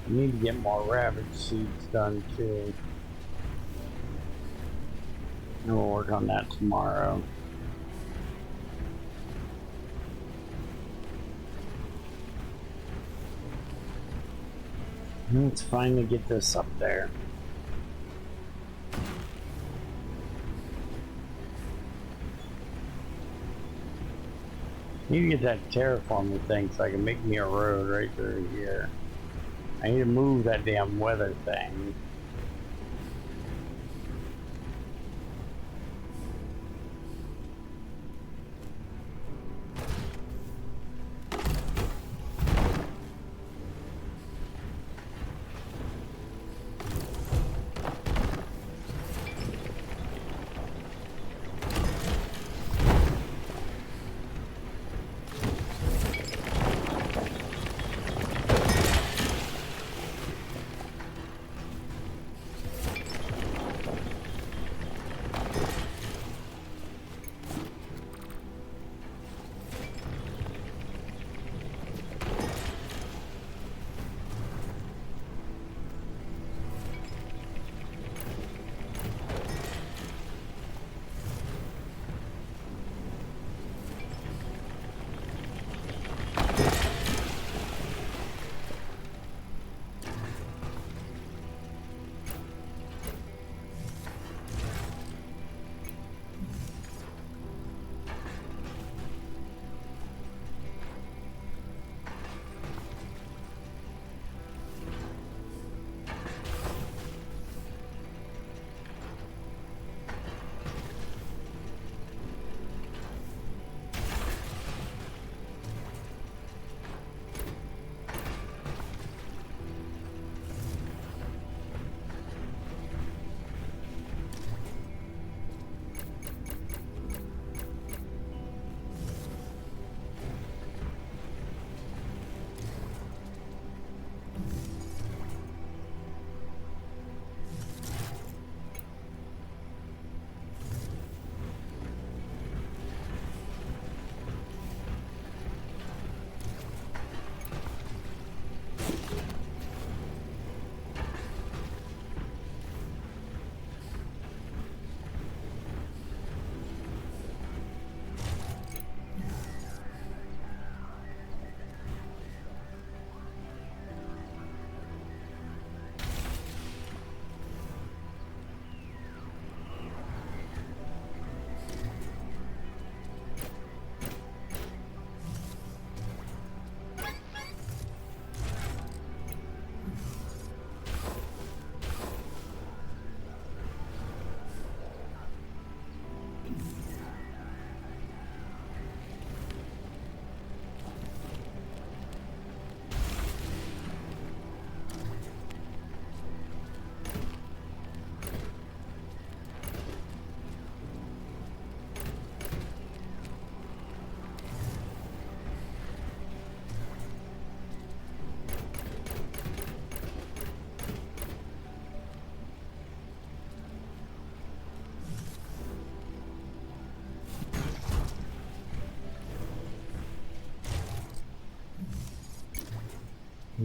I need to get more ravage seeds done too. And we'll work on that tomorrow. Let's finally get this up there. Need to get that terraforming thing so I can make me a road right through here. I need to move that damn weather thing.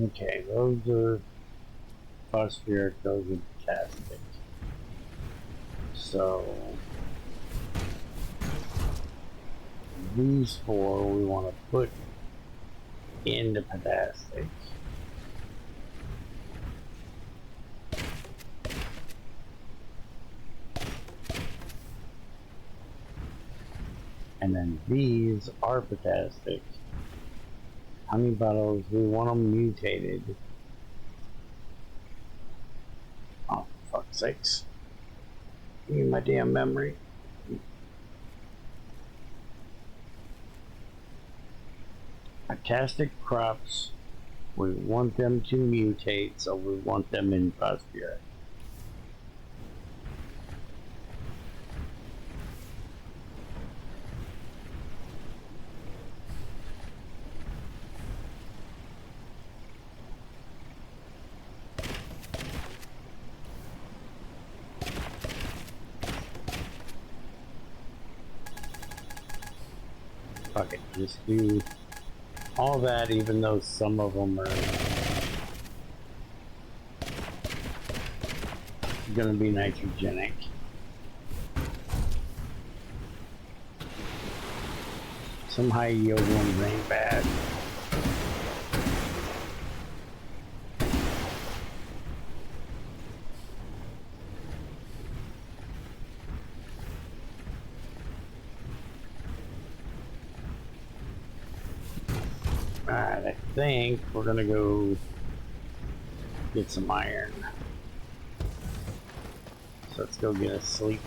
Okay, those are phosphoric, those are potassic. So these four we want to put into potassic. And then these are potassic. Honey bottles, we want them mutated. Oh, for fuck's sakes. Give me my damn memory. Potassic crops, we want them to mutate, so we want them in phosphoric. Fuck it, just do all that, even though some of them are gonna be nitrogenic. Some high yield ones ain't bad. Alright, I think we're gonna go get some iron. So let's go get a sleep.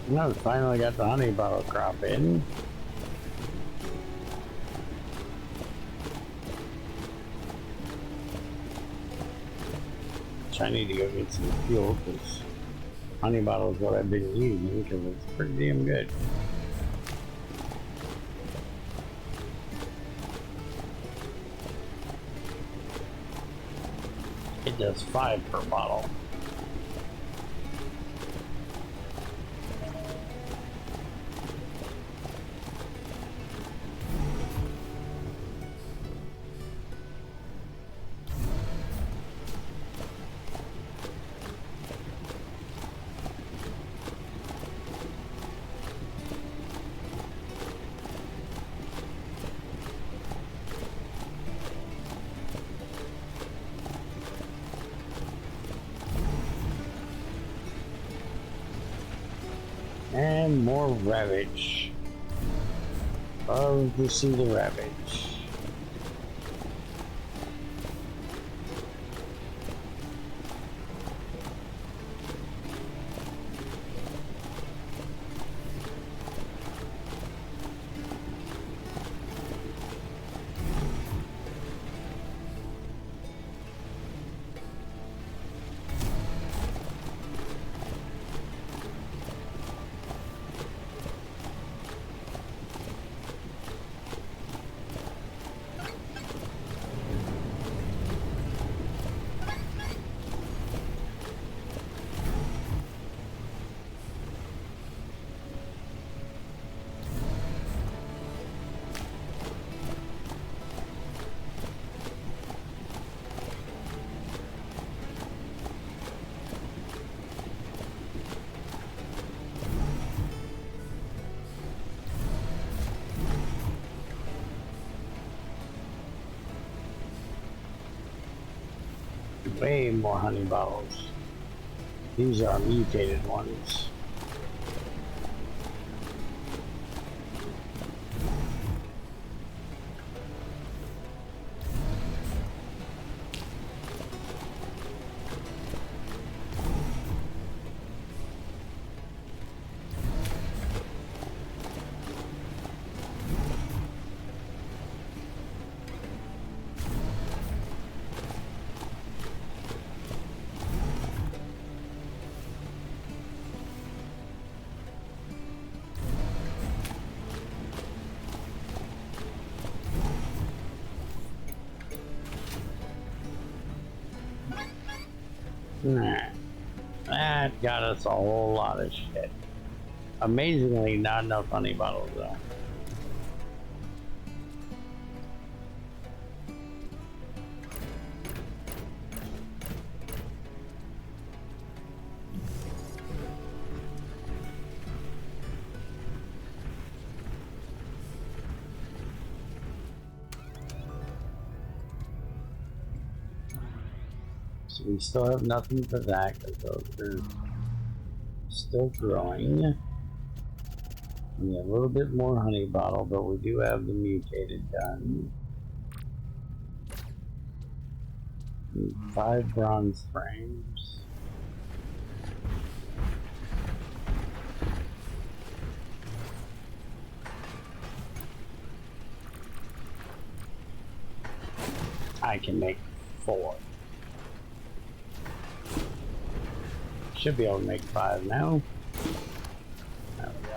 No, finally got the honey bottle crop in. Which I need to go get some fuel because honey bottle is what I've been using because it's pretty damn good. It does 5 per bottle. And more ravage. Love to see the ravage. Way more honey bottles. These are mutated ones. Nah, that got us a whole lot of shit. Amazingly, not enough honey bottles though. So we still have nothing for that because those are still growing. We have a little bit more honey bottle, but we do have the mutated done. Need 5 bronze frames. I can make 4. Should be able to make 5 now. There we go.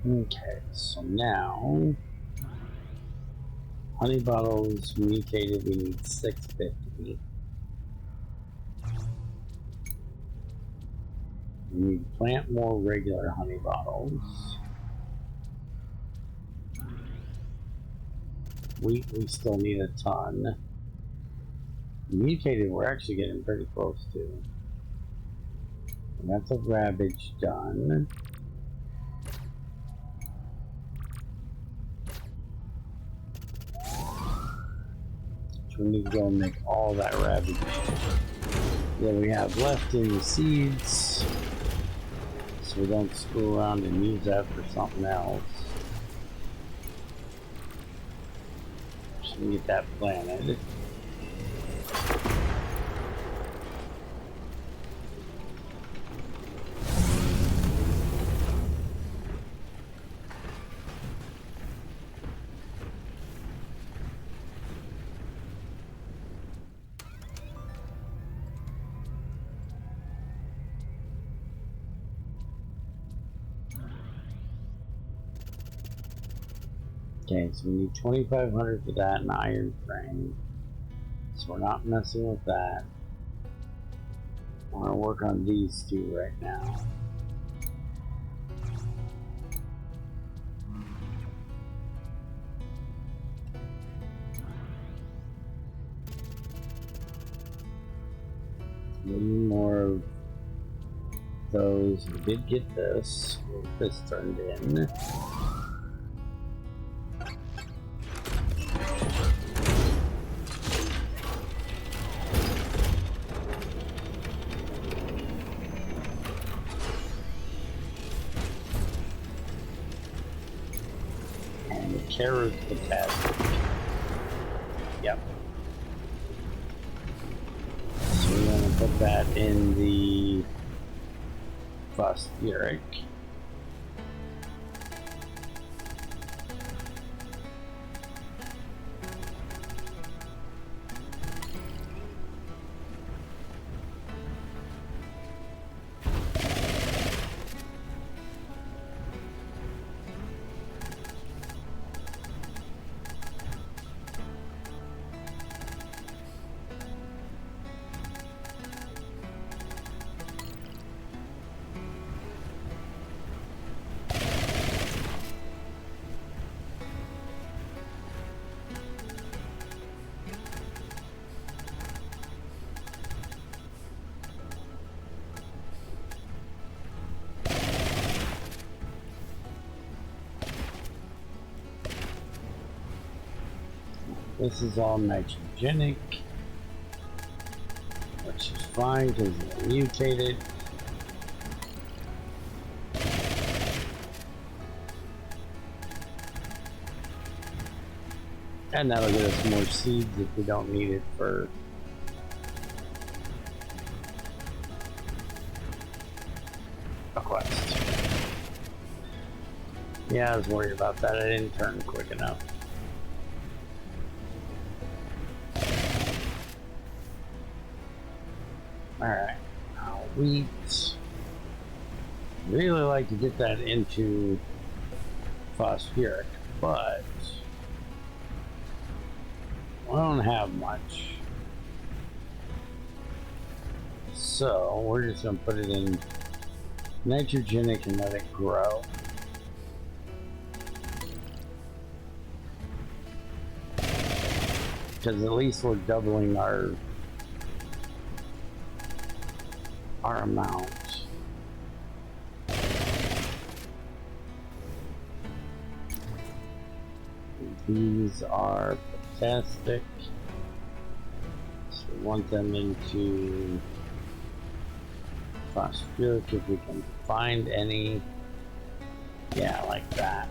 Okay, so now honey bottles mutated, we need 650. We need to plant more regular honey bottles. Wheat, we still need a ton. Mutated, we're actually getting pretty close to. And that's a ravage done. We need to go and make all that ravage that we have left in the seeds, so we don't screw around and use that for something else. So we get that planted. Okay, so we need 2,500 for that and iron frame. So we're not messing with that. I want to work on these two right now. One more of those. We did get this. We'll get this turned in. Carrot potassium. Yep. So we're going to put that in the phosphoric. This is all nitrogenic, which is fine because it's mutated. And that'll get us more seeds if we don't need it for a quest. Yeah, I was worried about that. I didn't turn quick enough. Alright. Now, wheat. Really like to get that into phosphoric, but I don't have much. So we're just going to put it in nitrogenic and let it grow. Because at least we're doubling our amount. These are fantastic. So we want them into phosphoric if we can find any. Yeah, like that.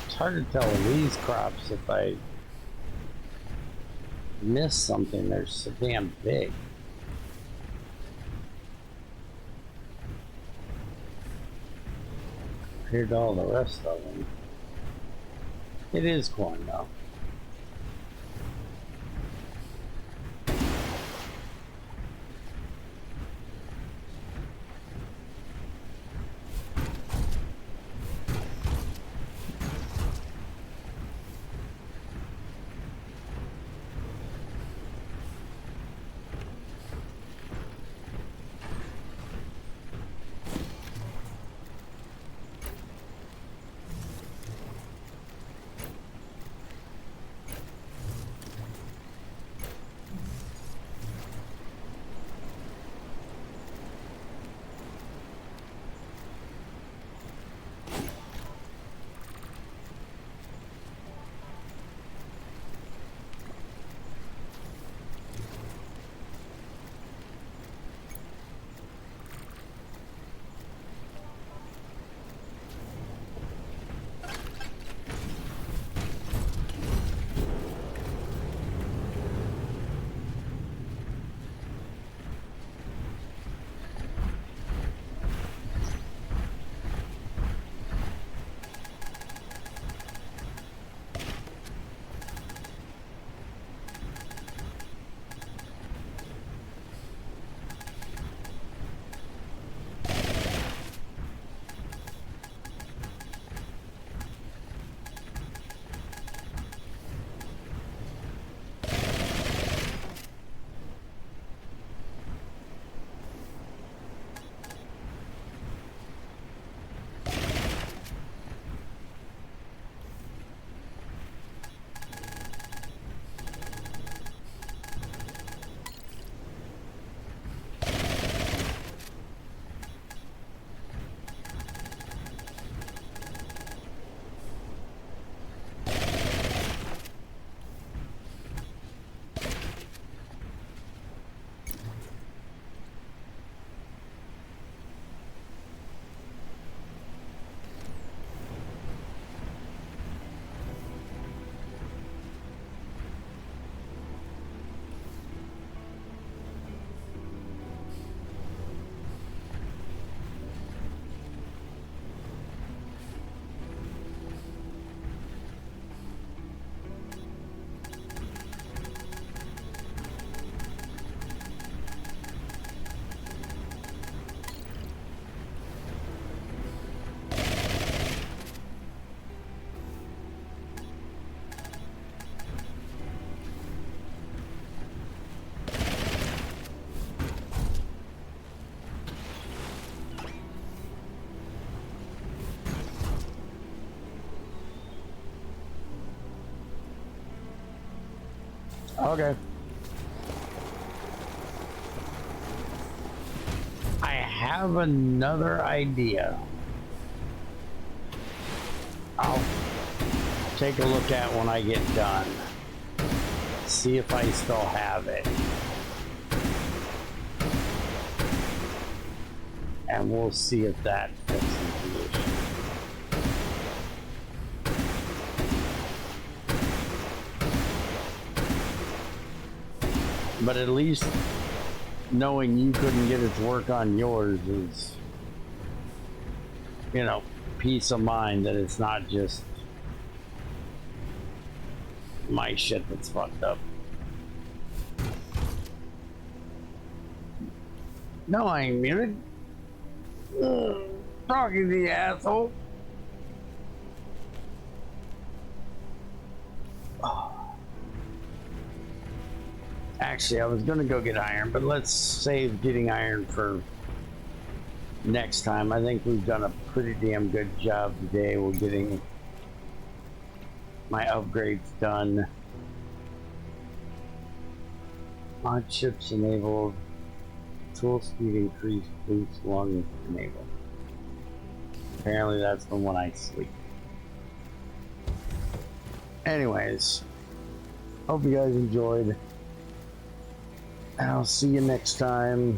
It's hard to tell with these crops if I miss something. They're so damn big. Compared to all the rest of them. It is corn though. Okay. I have another idea. I'll take a look at when I get done. See if I still have it. And we'll see if that fixes the issue. But at least knowing you couldn't get it to work on yours is, you know, peace of mind that it's not just my shit that's fucked up. No, I ain't muted. Talking to you, asshole. Actually, I was gonna go get iron, but let's save getting iron for next time. I think we've done a pretty damn good job today. We're getting my upgrades done. Mod chips enabled. Tool speed increased. Boost lung enabled. Apparently that's from when I sleep. Anyways, hope you guys enjoyed. And I'll see you next time.